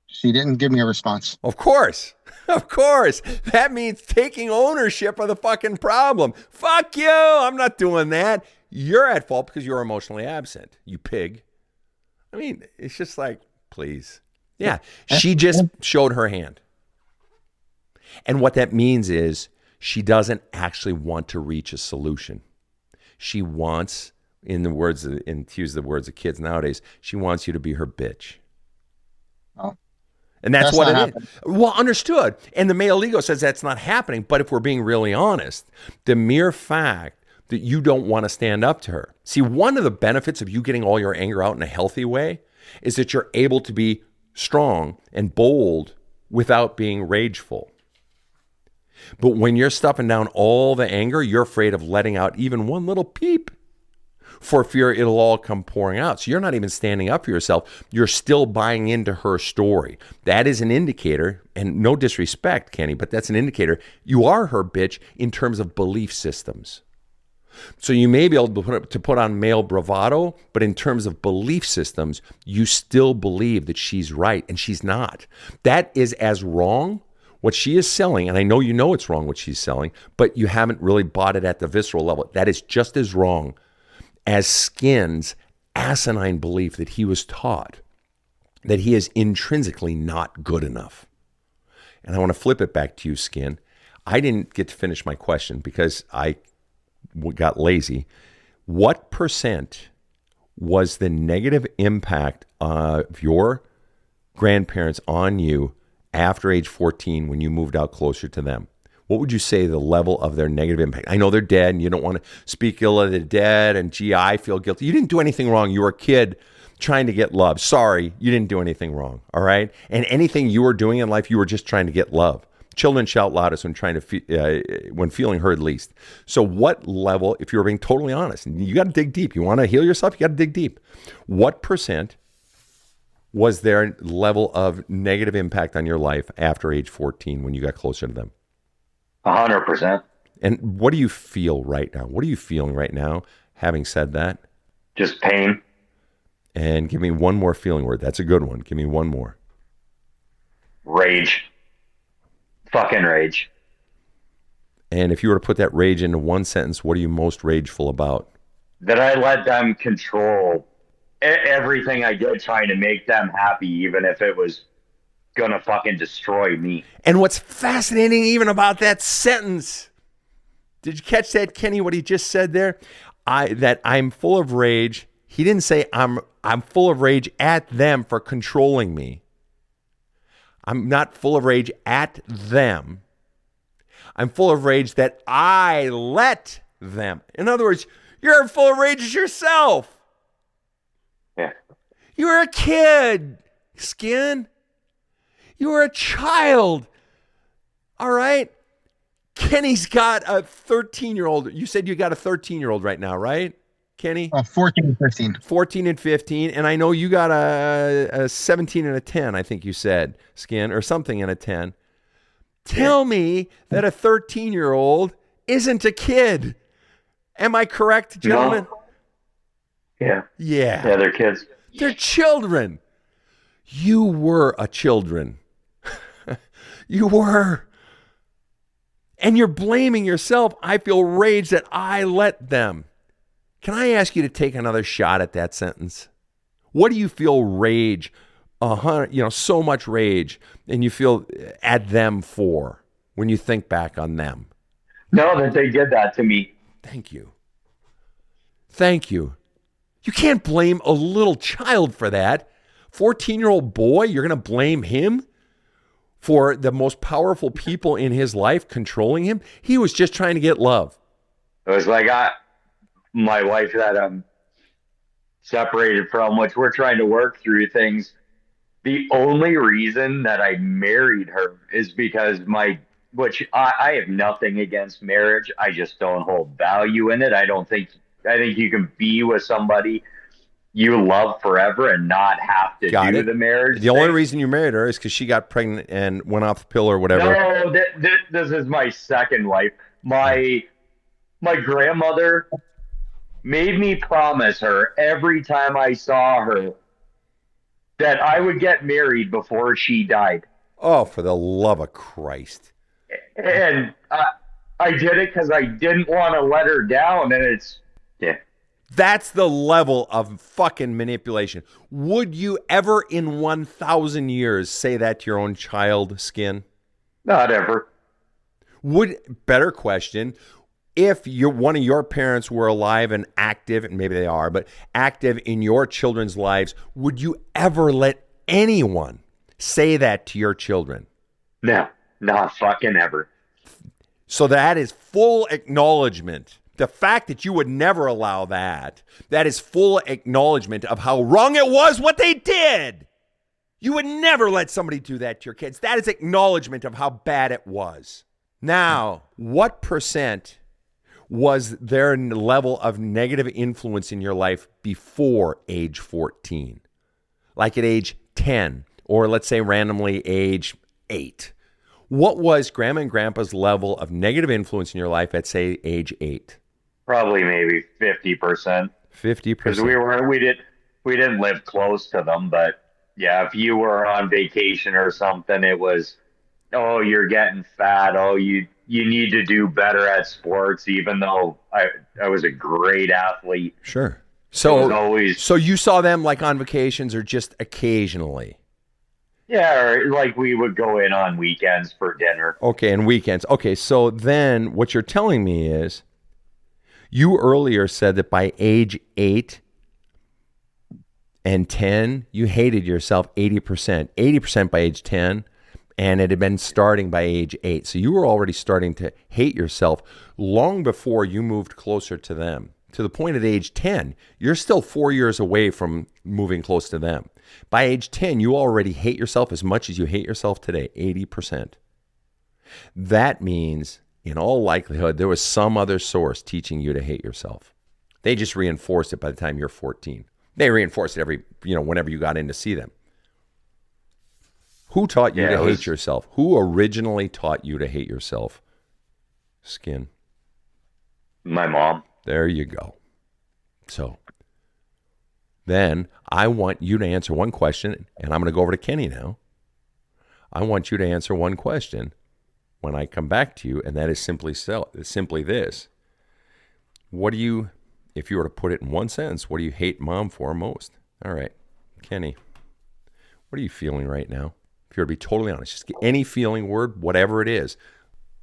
She didn't give me a response. Of course. Of course. That means taking ownership of the fucking problem. Fuck you. I'm not doing that. You're at fault because you're emotionally absent, you pig. I mean, it's just like, please. Yeah. She just showed her hand. And what that means is she doesn't actually want to reach a solution. She wants, to use the words of kids nowadays, she wants you to be her bitch. Oh. And that's what it is. Well, understood. And the male ego says that's not happening. But if we're being really honest, the mere fact that you don't want to stand up to her. See, one of the benefits of you getting all your anger out in a healthy way is that you're able to be strong and bold without being rageful. But when you're stuffing down all the anger, you're afraid of letting out even one little peep for fear it'll all come pouring out. So you're not even standing up for yourself. You're still buying into her story. That is an indicator, and no disrespect, Kenny, but that's an indicator you are her bitch in terms of belief systems. So you may be able to put on male bravado, but in terms of belief systems, you still believe that she's right, and she's not. That is as wrong What she is selling, and I know you know it's wrong what she's selling, but you haven't really bought it at the visceral level. That is just as wrong as Skin's asinine belief that he was taught that he is intrinsically not good enough. And I want to flip it back to you, Skin. I didn't get to finish my question because I got lazy. What percent was the negative impact of your grandparents on you after age 14 when you moved out closer to them? What would you say the level of their negative impact? I know they're dead and you don't want to speak ill of the dead and gee, I feel guilty. You didn't do anything wrong. You were a kid trying to get love. Sorry, you didn't do anything wrong, all right? And anything you were doing in life, you were just trying to get love. Children shout loudest when feeling heard least. So what level, if you're being totally honest, and you got to dig deep. You want to heal yourself, you got to dig deep. What percent was their level of negative impact on your life after age 14 when you got closer to them? 100%. And what do you feel right now? What are you feeling right now, having said that? Just pain. And give me one more feeling word. That's a good one. Give me one more. Rage. Fucking rage. And if you were to put that rage into one sentence, what are you most rageful about? That I let them control everything I did, trying to make them happy, even if it was gonna fucking destroy me. And what's fascinating even about that sentence, did you catch that, Kenny, what he just said there? That I'm full of rage. He didn't say I'm full of rage at them for controlling me. I'm not full of rage at them. I'm full of rage that I let them. In other words, you're full of rage at yourself. Yeah. You were a kid, Skin. You were a child. All right? Kenny's got a 13-year-old. You said you got a 13-year-old right now, right, Kenny? 14 and 15. 14 and 15. And I know you got a 17 and a 10, I think you said, Skin, or something and a 10. Tell me that a 13-year-old isn't a kid. Am I correct, gentlemen? No. Yeah. Yeah. Yeah, they're kids. They're children. You were a children. You were. And you're blaming yourself. I feel rage that I let them. Can I ask you to take another shot at that sentence? What do you feel rage, so much rage, and you feel at them for when you think back on them? No, that they did that to me. Thank you. Thank you. You can't blame a little child for that. 14-year-old boy, you're going to blame him for the most powerful people in his life controlling him? He was just trying to get love. It was like my wife that I'm separated from, which we're trying to work through things. The only reason that I married her is because I have nothing against marriage. I just don't hold value in it. I think you can be with somebody you love forever and not have to do the marriage. The only reason you married her is because she got pregnant and went off the pill or whatever. No, this is my second wife. My grandmother made me promise her every time I saw her that I would get married before she died. Oh, for the love of Christ. And I did it because I didn't want to let her down. And that's the level of fucking manipulation. Would you ever in 1,000 years say that to your own child, Skin? Not ever. Better question, if one of your parents were alive and active, and maybe they are, but active in your children's lives, would you ever let anyone say that to your children? No, not fucking ever. So that is full acknowledgement. The fact that you would never allow that is full acknowledgement of how wrong it was what they did. You would never let somebody do that to your kids. That is acknowledgement of how bad it was. Now, what percent was their level of negative influence in your life before age 14? Like at age 10, or let's say randomly age 8. What was Grandma and Grandpa's level of negative influence in your life at, say, age 8? Probably maybe 50%. 50%. Because we didn't live close to them, but yeah, if you were on vacation or something, it was oh, you're getting fat. Oh, you need to do better at sports, even though I was a great athlete. Sure. It was always, So you saw them like on vacations or just occasionally? yeah, or like we would go in on weekends for dinner. Okay, and weekends. Okay, so then what you're telling me is you earlier said that by age 8 and 10, you hated yourself 80%. 80% by age 10, and it had been starting by age 8. So you were already starting to hate yourself long before you moved closer to them. To the point at age 10, you're still 4 years away from moving close to them. By age 10, you already hate yourself as much as you hate yourself today, 80%. That means, in all likelihood, there was some other source teaching you to hate yourself. They just reinforced it by the time you're 14. They reinforced it whenever you got in to see them. Who taught you to hate yourself? Who originally taught you to hate yourself? Skin. My mom. There you go. So then I want you to answer one question, and I'm going to go over to Kenny now. I want you to answer one question when I come back to you, and that is simply this. What do you, if you were to put it in one sentence, what do you hate mom for most? All right, Kenny, what are you feeling right now? If you were to be totally honest, just any feeling word, whatever it is.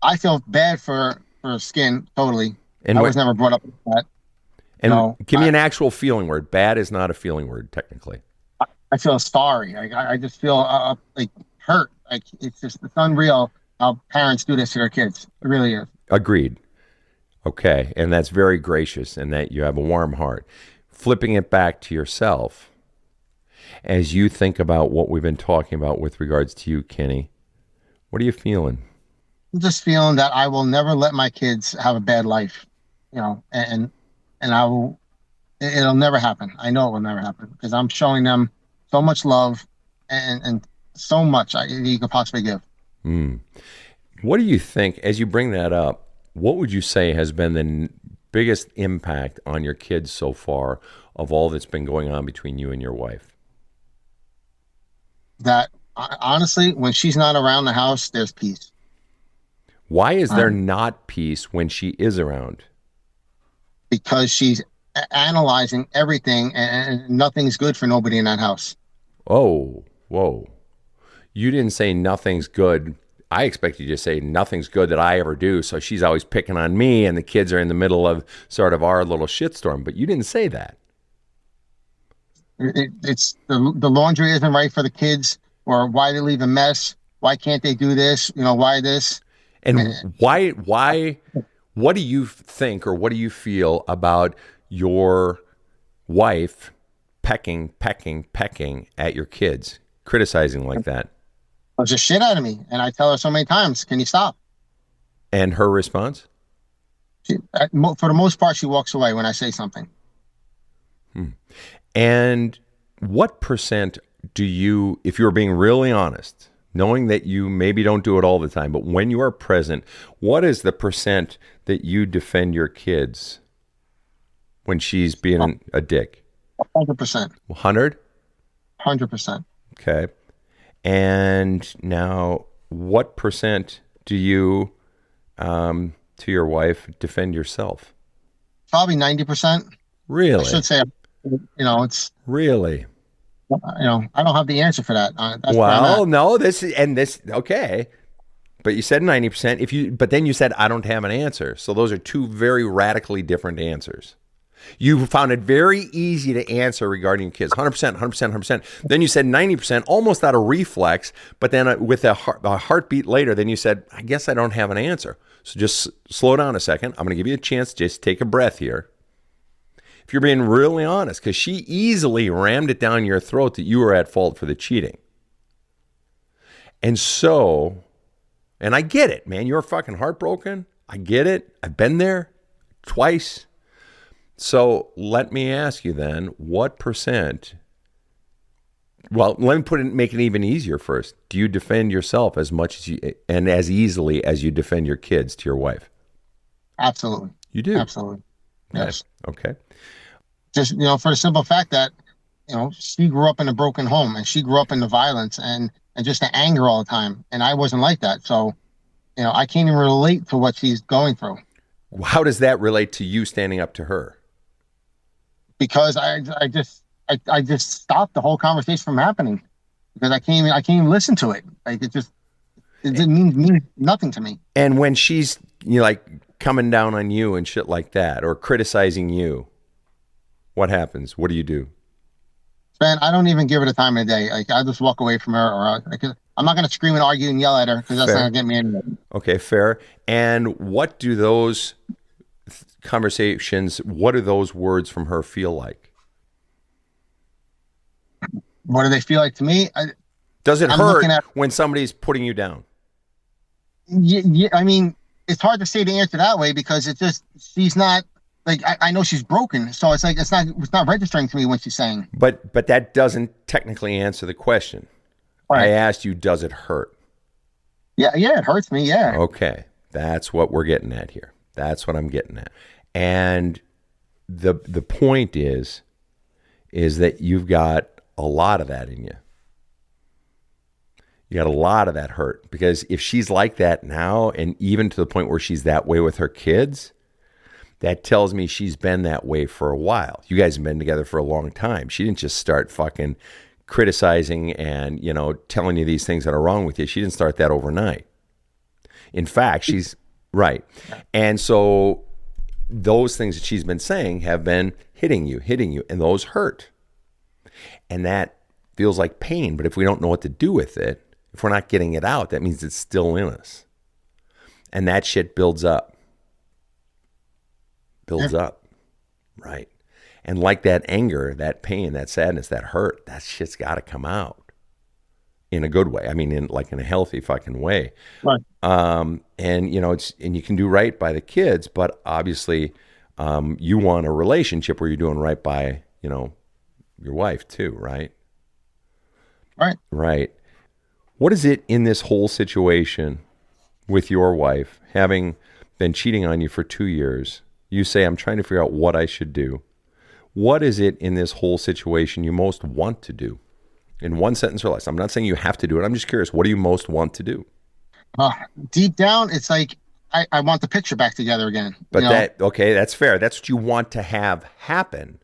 I feel bad for Skin, totally. And I was never brought up with that. And give me an actual feeling word. Bad is not a feeling word, technically. I feel sorry. I just feel like hurt. Like it's unreal how parents do this to their kids. It really is. Agreed. Okay, and that's very gracious, and that you have a warm heart. Flipping it back to yourself, as you think about what we've been talking about with regards to you, Kenny, what are you feeling? I'm just feeling that I will never let my kids have a bad life, and I will. It'll never happen. I know it will never happen because I'm showing them so much love and so much you could possibly give. What do you think, as you bring that up, what would you say has been the biggest impact on your kids so far of all that's been going on between you and your wife? That honestly, when she's not around the house, there's peace. Why is there not peace when she is around? Because she's analyzing everything and nothing's good for nobody in that house. Oh, whoa. You didn't say nothing's good. I expected you to say nothing's good that I ever do. So she's always picking on me and the kids are in the middle of sort of our little shitstorm. But you didn't say that. It's the laundry isn't right for the kids, or why they leave a mess. Why can't they do this? Why this? And why, what do you think or what do you feel about your wife pecking at your kids, criticizing like that? It's just shit out of me. And I tell her so many times, can you stop? And her response? For the most part, she walks away when I say something. And what percent do you, if you're being really honest, knowing that you maybe don't do it all the time, but when you are present, what is the percent that you defend your kids when she's being a dick? 100%. 100? 100%. Okay. And now, what percent do you, to your wife, defend yourself? Probably 90%. Really? I should say, it's... Really? I don't have the answer for that. Well, no, okay. But you said 90%. But then you said, I don't have an answer. So those are two very radically different answers. You found it very easy to answer regarding kids, 100%, 100%, 100%. Then you said 90%, almost out of reflex, but then with a heartbeat later, then you said, I guess I don't have an answer. So just slow down a second. I'm going to give you a chance to just take a breath here. If you're being really honest, because she easily rammed it down your throat that you were at fault for the cheating. And so, and I get it, man. You're fucking heartbroken. I get it. I've been there twice. So let me ask you then, what percent, well, let me make it even easier first. Do you defend yourself as much as you, and as easily as you defend your kids to your wife? Absolutely. You do? Absolutely. Yes. Okay. Just, for the simple fact that she grew up in a broken home, and she grew up in the violence and just the anger all the time. And I wasn't like that. So, I can't even relate to what she's going through. How does that relate to you standing up to her? Because I just stopped the whole conversation from happening, because I can't even listen to it. Like, it didn't mean nothing to me. And when she's like coming down on you and shit like that, or criticizing you, what happens? What do you do? Sven, I don't even give her the time of day. Like, I just walk away from her, or I'm not going to scream and argue and yell at her, because that's not going to get me anywhere. Okay, fair. And what do those conversations, what do those words from her feel like? What do they feel like to me? Does it hurt when somebody's putting you down? Yeah, I mean, it's hard to say the answer that way, because she's not, like, I know she's broken, so it's like it's not registering to me when she's saying. But that doesn't technically answer the question. Right. I asked you, does it hurt? Yeah, it hurts me. Yeah. Okay, that's what we're getting at here. That's what I'm getting at. And the point is that you've got a lot of that in you. You got a lot of that hurt, because if she's like that now, and even to the point where she's that way with her kids, that tells me she's been that way for a while. You guys have been together for a long time. She didn't just start fucking criticizing and, telling you these things that are wrong with you. She didn't start that overnight. In fact, she's right. And so those things that she's been saying have been hitting you, and those hurt. And that feels like pain. But if we don't know what to do with it, if we're not getting it out, that means it's still in us. And that shit builds up. Right? And like that anger, that pain, that sadness, that hurt, that shit's got to come out in a good way. I mean, in a healthy fucking way. Right. And you can do right by the kids, but obviously, you want a relationship where you're doing right by, your wife too, right? Right. Right. What is it in this whole situation with your wife, having been cheating on you for 2 years? You say, I'm trying to figure out what I should do. What is it in this whole situation you most want to do? In one sentence or less. I'm not saying you have to do it. I'm just curious. What do you most want to do? Deep down, it's like, I want the picture back together again. But okay, that's fair. That's what you want to have happen.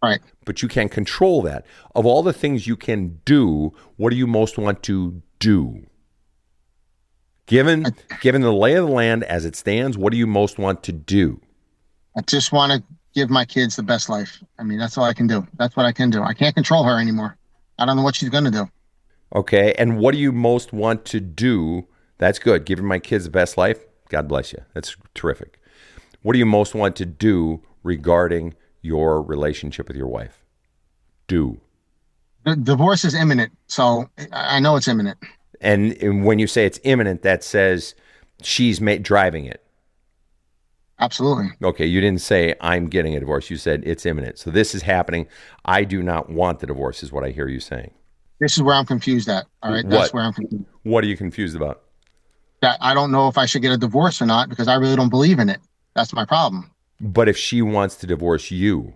Right. But you can't control that. Of all the things you can do, what do you most want to do? Given the lay of the land as it stands, what do you most want to do? I just want to give my kids the best life. I mean, that's all I can do. That's what I can do. I can't control her anymore. I don't know what she's going to do. Okay. And what do you most want to do? That's good. Giving my kids the best life. God bless you. That's terrific. What do you most want to do regarding your relationship with your wife? Do. The divorce is imminent. So I know it's imminent. And when you say it's imminent, that says she's driving it. Absolutely. Okay, you didn't say I'm getting a divorce. You said it's imminent. So this is happening. I do not want the divorce is what I hear you saying. This is where I'm confused at. All right, that's where I'm confused. What are you confused about? That I don't know if I should get a divorce or not, because I really don't believe in it. That's my problem. But if she wants to divorce you?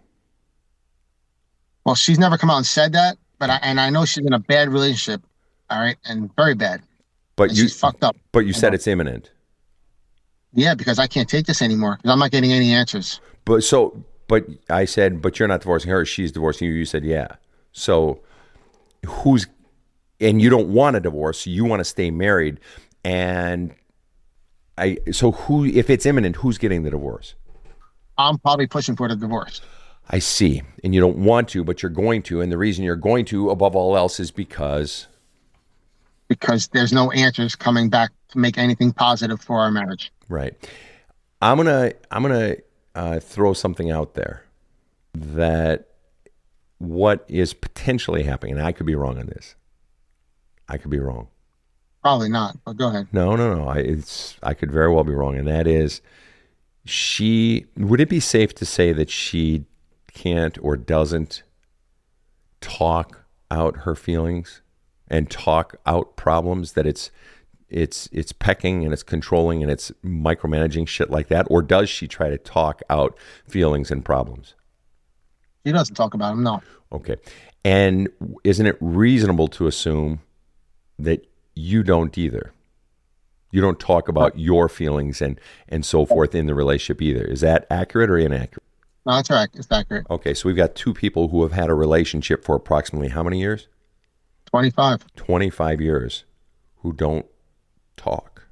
Well, she's never come out and said that, but I know she's in a bad relationship. All right, and very bad. But she's fucked up. But you said it's imminent. Yeah, because I can't take this anymore, because I'm not getting any answers. But I said, but you're not divorcing her, she's divorcing you. You said, yeah. So and you don't want a divorce, so you want to stay married. And if it's imminent, who's getting the divorce? I'm probably pushing for the divorce. I see. And you don't want to, but you're going to. And the reason you're going to, above all else, is because there's no answers coming back to make anything positive for our marriage. Right. I'm gonna throw something out there that what is potentially happening, and I could be wrong on this. I could be wrong. Probably not, but go ahead. No. I could very well be wrong, and that is, would it be safe to say that she can't or doesn't talk out her feelings and talk out problems, that it's pecking and it's controlling and it's micromanaging, shit like that? Or does she try to talk out feelings and problems? He doesn't talk about him, no. Okay. And isn't it reasonable to assume that you don't either? You don't talk about your feelings and so forth in the relationship either. Is that accurate or inaccurate? No, that's right. It's accurate. Okay, so we've got two people who have had a relationship for approximately how many years? 25. 25 years who don't talk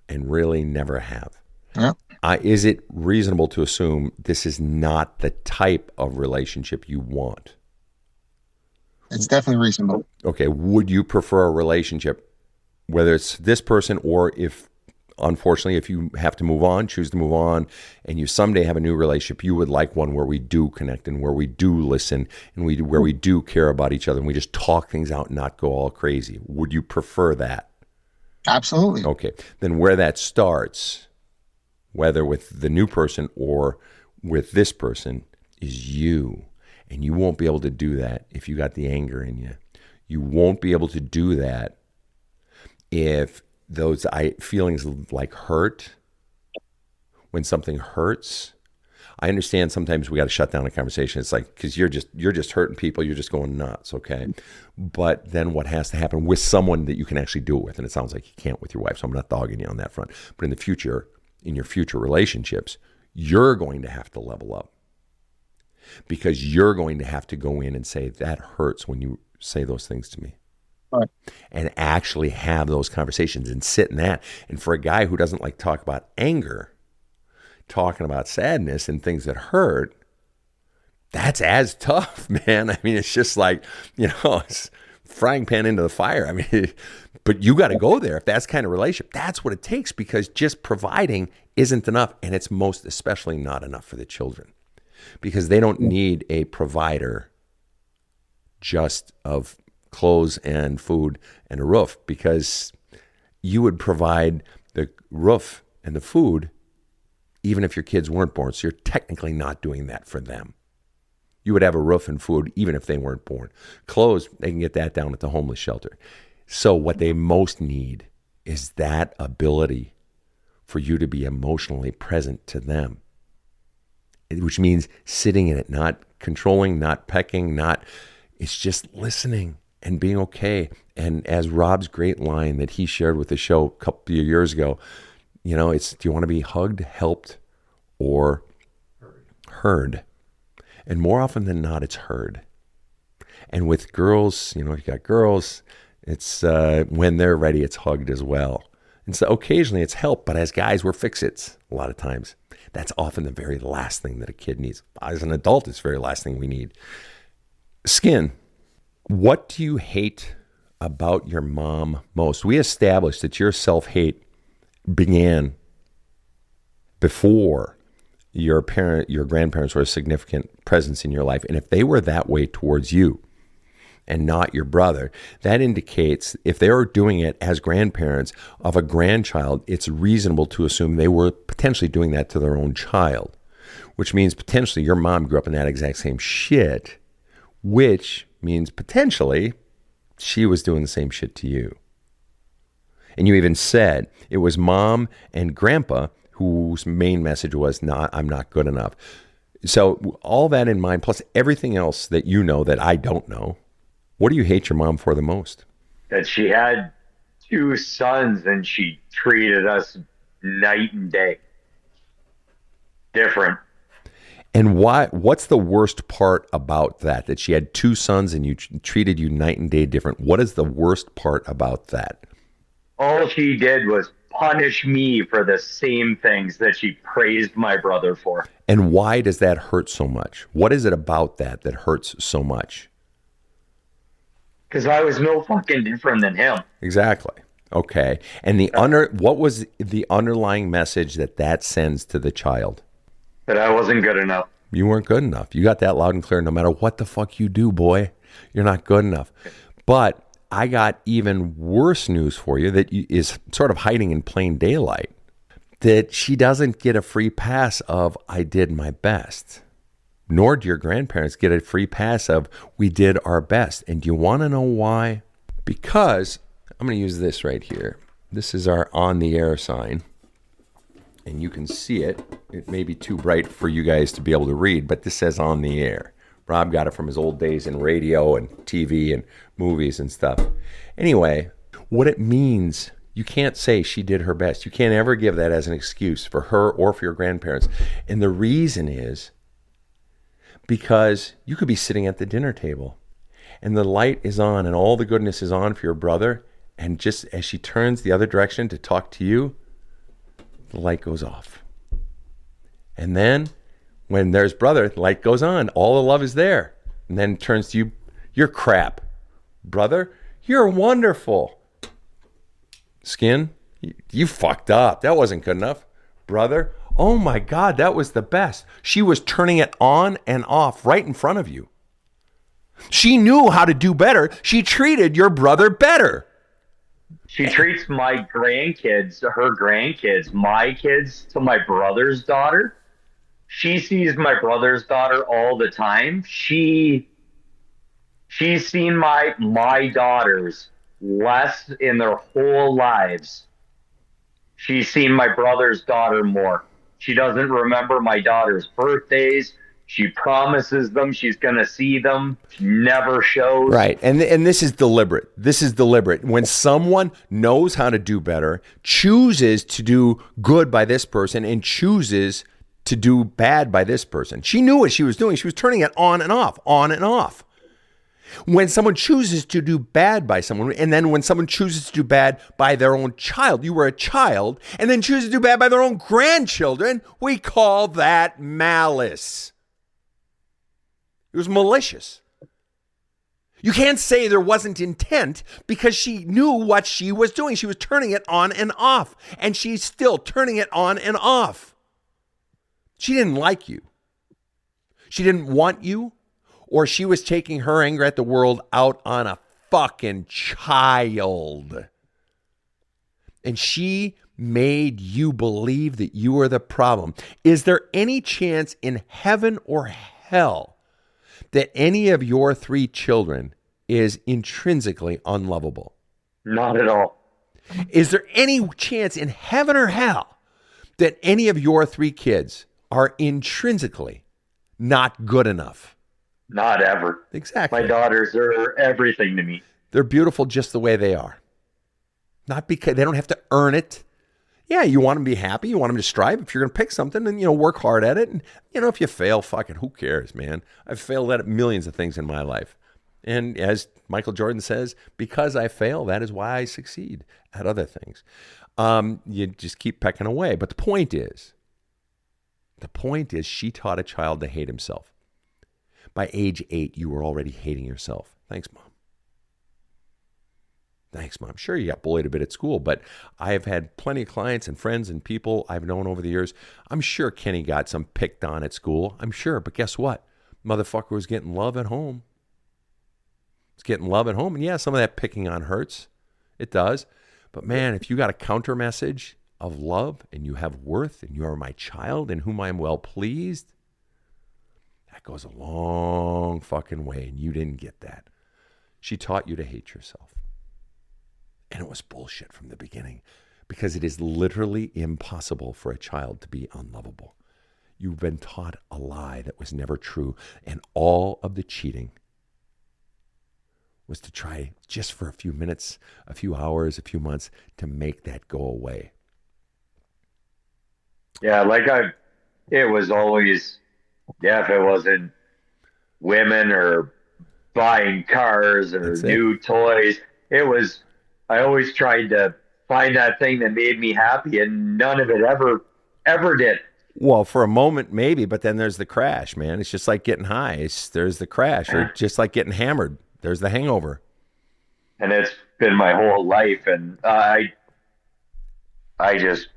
and really never have. Yep. Is it reasonable to assume this is not the type of relationship you want? It's definitely reasonable. Okay, would you prefer a relationship, whether it's this person or if, unfortunately, if you have to move on, choose to move on, and you someday have a new relationship, you would like one where we do connect and where we do listen and where we do care about each other and we just talk things out and not go all crazy. Would you prefer that? Absolutely. Okay, then where that starts, whether with the new person or with this person, is you. And you won't be able to do that if you got the anger in you. You won't be able to do that if those feelings like hurt, when something hurts. I understand sometimes we got to shut down a conversation. It's like, because you're just hurting people. You're just going nuts, okay? But then what has to happen with someone that you can actually do it with? And it sounds like you can't with your wife, so I'm not dogging you on that front. But in the future, in your future relationships, you're going to have to level up. Because you're going to have to go in and say, that hurts when you say those things to me. Right. And actually have those conversations and sit in that. And for a guy who doesn't like to talk about anger, talking about sadness and things that hurt, that's as tough, man. I mean, it's just like, it's frying pan into the fire. I mean, but you got to go there if that's kind of relationship. That's what it takes, because just providing isn't enough. And it's most especially not enough for the children. Because they don't need a provider just of clothes and food and a roof, because you would provide the roof and the food even if your kids weren't born. So you're technically not doing that for them. You would have a roof and food even if they weren't born. Clothes, they can get that down at the homeless shelter. So what they most need is that ability for you to be emotionally present to them. Which means sitting in it, not controlling, not pecking, it's just listening and being okay. And as Rob's great line that he shared with the show a couple of years ago, it's, do you want to be hugged, helped, or heard? And more often than not, it's heard. And with girls, if you got girls, it's when they're ready, it's hugged as well. And so occasionally it's help, but as guys, we're fix-its a lot of times. That's often the very last thing that a kid needs. As an adult, it's the very last thing we need. Skin. What do you hate about your mom most? We established that your self-hate began before your grandparents were a significant presence in your life. And if they were that way towards you and not your brother, that indicates if they are doing it as grandparents of a grandchild, it's reasonable to assume they were potentially doing that to their own child, which means potentially your mom grew up in that exact same shit, which means potentially she was doing the same shit to you. And you even said it was mom and grandpa whose main message was, I'm not good enough. So all that in mind, plus everything else that you know that I don't know, what do you hate your mom for the most? That she had 2 sons and she treated us night and day. Different. And what's the worst part about that? That she had 2 sons and you treated you night and day different. What is the worst part about that? All she did was punish me for the same things that she praised my brother for. And why does that hurt so much? What is it about that hurts so much? Because I was no fucking different than him. Exactly. Okay. And what was the underlying message that sends to the child? That I wasn't good enough. You weren't good enough. You got that loud and clear. No matter what the fuck you do, boy, you're not good enough. But I got even worse news for you that is sort of hiding in plain daylight. That she doesn't get a free pass of, I did my best. Nor do your grandparents get a free pass of, we did our best. And do you want to know why? Because I'm going to use this right here. This is our on the air sign. And you can see it. It may be too bright for you guys to be able to read, but this says on the air Rob got it from his old days in radio and TV and movies and stuff. Anyway, what it means, you can't say she did her best. You can't ever give that as an excuse for her or for your grandparents. And the reason is because you could be sitting at the dinner table and the light is on and all the goodness is on for your brother, and just as she turns the other direction to talk to you, the light goes off. And then when there's brother, the light goes on. All the love is there. And then turns to you, you're crap. Brother, you're wonderful. Skin, you fucked up. That wasn't good enough. Brother, oh my God, that was the best. She was turning it on and off right in front of you. She knew how to do better. She treated your brother better. She treats my grandkids, her grandkids, my kids to my brother's daughter. She sees my brother's daughter all the time. She's seen my daughters less in their whole lives. She's seen my brother's daughter more. She doesn't remember my daughter's birthdays. She promises them she's going to see them. She never shows. Right. And this is deliberate. This is deliberate. When someone knows how to do better, chooses to do good by this person, and chooses to do bad by this person. She knew what she was doing. She was turning it on and off, on and off. When someone chooses to do bad by someone, and then when someone chooses to do bad by their own child, you were a child, and then chooses to do bad by their own grandchildren, we call that malice. It was malicious. You can't say there wasn't intent because she knew what she was doing. She was turning it on and off, and she's still turning it on and off. She didn't like you. She didn't want you, or she was taking her anger at the world out on a fucking child. And she made you believe that you were the problem. Is there any chance in heaven or hell that any of your 3 children is intrinsically unlovable? Not at all. Is there any chance in heaven or hell that any of your 3 kids are intrinsically not good enough? Not ever. Exactly. My daughters are everything to me. They're beautiful just the way they are. Not because they don't have to earn it. Yeah, you want them to be happy. You want them to strive. If you're going to pick something, then, work hard at it. And, if you fail, fuck it. Who cares, man? I've failed at millions of things in my life. And as Michael Jordan says, because I fail, that is why I succeed at other things. You just keep pecking away. But the point is, she taught a child to hate himself. By age 8, you were already hating yourself. Thanks, Mom. Thanks, Mom. Sure, you got bullied a bit at school, but I've had plenty of clients and friends and people I've known over the years. I'm sure Kenny got some picked on at school. I'm sure, but guess what? Motherfucker was getting love at home. It's getting love at home. And yeah, some of that picking on hurts. It does. But man, if you got a counter message of love and you have worth and you are my child in whom I am well pleased, that goes a long fucking way, and you didn't get that. She taught you to hate yourself. And it was bullshit from the beginning, because it is literally impossible for a child to be unlovable. You've been taught a lie that was never true, and all of the cheating was to try just for a few minutes, a few hours, a few months to make that go away. Yeah, it was always, if it wasn't women or buying cars or new toys, I always tried to find that thing that made me happy, and none of it ever did. Well, for a moment, maybe, but then there's the crash, man. It's just like getting high. There's the crash, or just like getting hammered. There's the hangover. And it's been my whole life, and I just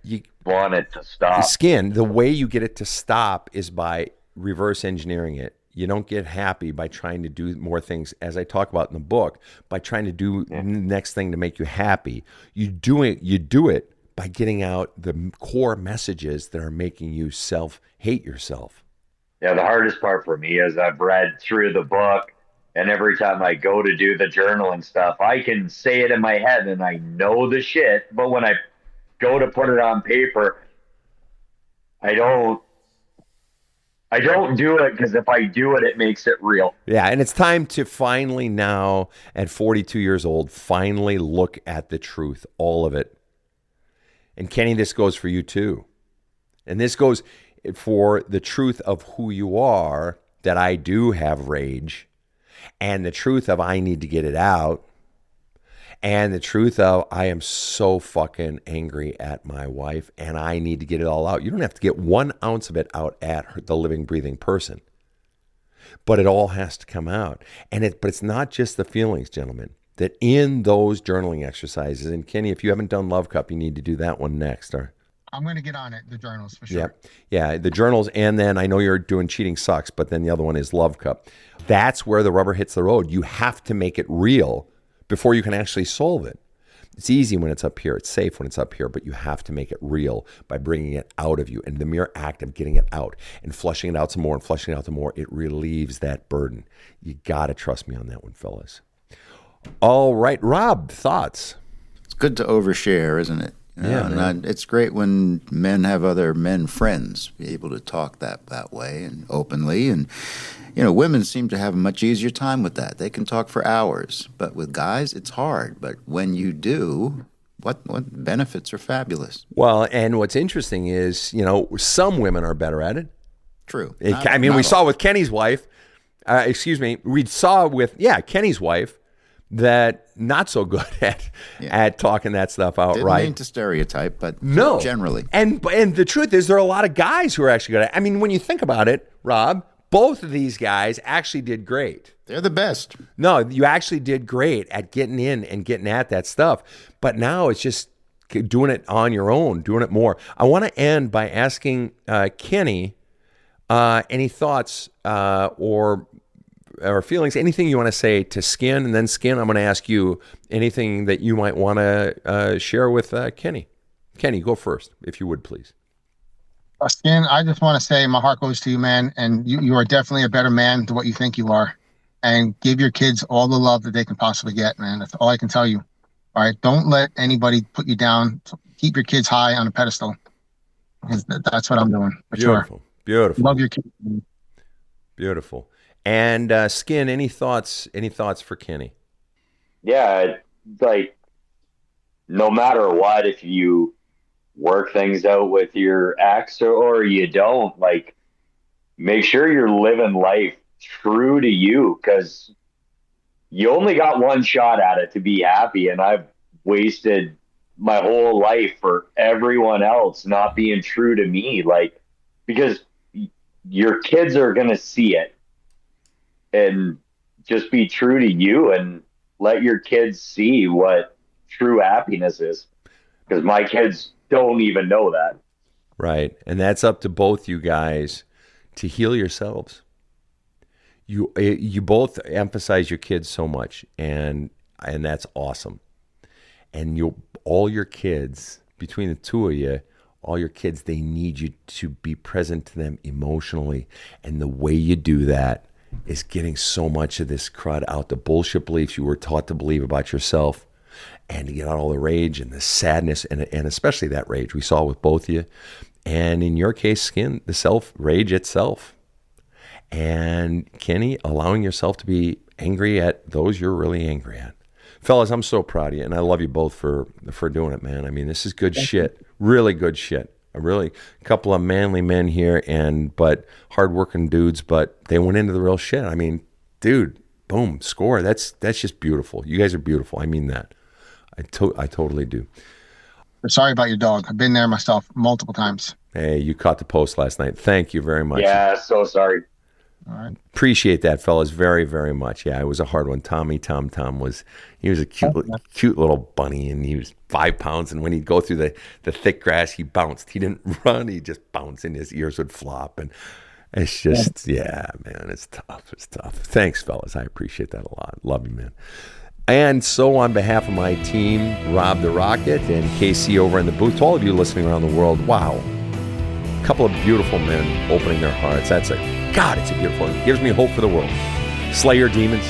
want it to stop. Skin, the way you get it to stop is by reverse engineering it. You don't get happy by trying to do more things, as I talk about in the book, by trying to do the next thing to make you happy. You do it by getting out the core messages that are making you hate yourself. Yeah, the hardest part for me is I've read through the book, and every time I go to do the journaling stuff, I can say it in my head and I know the shit, but when I go to put it on paper, I I don't do it because if I do it, it makes it real. Yeah, and it's time to finally now, at 42 years old, finally look at the truth, all of it. And Kenny, this goes for you too. And this goes for the truth of who you are, that I do have rage, and the truth of I need to get it out, and the truth of I am so fucking angry at my wife and I need to get it all out. You don't have to get 1 ounce of it out at the living, breathing person, but it all has to come out. But it's not just the feelings, gentlemen, that in those journaling exercises, and Kenny, if you haven't done Love Cup, you need to do that one next. I'm going to get on it, the journals, for sure. Yeah, the journals, and then I know you're doing Cheating Sucks, but then the other one is Love Cup. That's where the rubber hits the road. You have to make it real before you can actually solve it. It's easy when it's up here. It's safe when it's up here, but you have to make it real by bringing it out of you. And the mere act of getting it out and flushing it out some more and flushing it out some more, it relieves that burden. You got to trust me on that one, fellas. All right, Rob, thoughts? It's good to overshare, isn't it? It's great when men have other men friends, be able to talk that way and openly. And, women seem to have a much easier time with that. They can talk for hours. But with guys, it's hard. But when you do, what benefits are fabulous. Well, and what's interesting is, some women are better at it. True. We saw with Kenny's wife, we saw with, Kenny's wife, that not so good at talking that stuff out. Didn't right? mean to stereotype, but no, generally. And the truth is, there are a lot of guys who are actually good at it. I mean, when you think about it, Rob, both of these guys actually did great. They're the best. No, you actually did great at getting in and getting at that stuff. But now it's just doing it on your own, doing it more. I want to end by asking Kenny any thoughts or feelings, anything you want to say to Skin, and then Skin, I'm going to ask you anything that you might want to share with Kenny. Kenny, go first, if you would, please. Skin, I just want to say my heart goes to you, man, and you are definitely a better man than what you think you are. And give your kids all the love that they can possibly get, man. That's all I can tell you. All right, don't let anybody put you down. Keep your kids high on a pedestal, because that's what I'm doing. For Beautiful, sure. Beautiful. Love your kids. Beautiful. And Skin, any thoughts for Kenny? Yeah, like no matter what, if you work things out with your ex or you don't, like make sure you're living life true to you, because you only got one shot at it to be happy. And I've wasted my whole life for everyone else not being true to me, like, because your kids are going to see it. And just be true to you and let your kids see what true happiness is. Because my kids don't even know that. Right. And that's up to both you guys to heal yourselves. You both emphasize your kids so much, and that's awesome. And all your kids, between the two of you, all your kids, they need you to be present to them emotionally. And the way you do that is getting so much of this crud out, the bullshit beliefs you were taught to believe about yourself, and to get out all the rage and the sadness, and especially that rage we saw with both of you. And in your case, Skin, the self-rage itself. And Kenny, allowing yourself to be angry at those you're really angry at. Fellas, I'm so proud of you, and I love you both for doing it, man. I mean, this is good shit, really good shit. A really couple of manly men here, but hardworking dudes, but they went into the real shit. I mean, dude, boom, score. That's just beautiful. You guys are beautiful. I mean that. I totally do. Sorry about your dog. I've been there myself multiple times. Hey, you caught the post last night. Thank you very much. Yeah, so sorry. All right. Appreciate that, fellas, very, very much. Yeah, it was a hard one. Tom was a cute little bunny, and he was 5 pounds. And when he'd go through the thick grass, he bounced. He didn't run. He just bounced, and his ears would flop. And it's just, man, it's tough. It's tough. Thanks, fellas. I appreciate that a lot. Love you, man. And so on behalf of my team, Rob the Rocket and KC over in the booth, to all of you listening around the world, wow. A couple of beautiful men opening their hearts. It's a beautiful one. It gives me hope for the world. Slay your demons.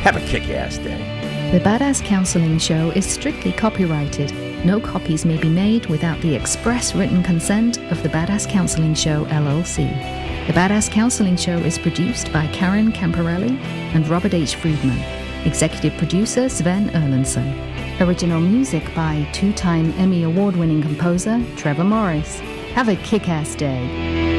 Have a kick-ass day. The Badass Counseling Show is strictly copyrighted. No copies may be made without the express written consent of the Badass Counseling Show, LLC. The Badass Counseling Show is produced by Karen Camparelli and Robert H. Friedman. Executive producer Sven Erlandson. Original music by two-time Emmy Award-winning composer Trevor Morris. Have a kick-ass day.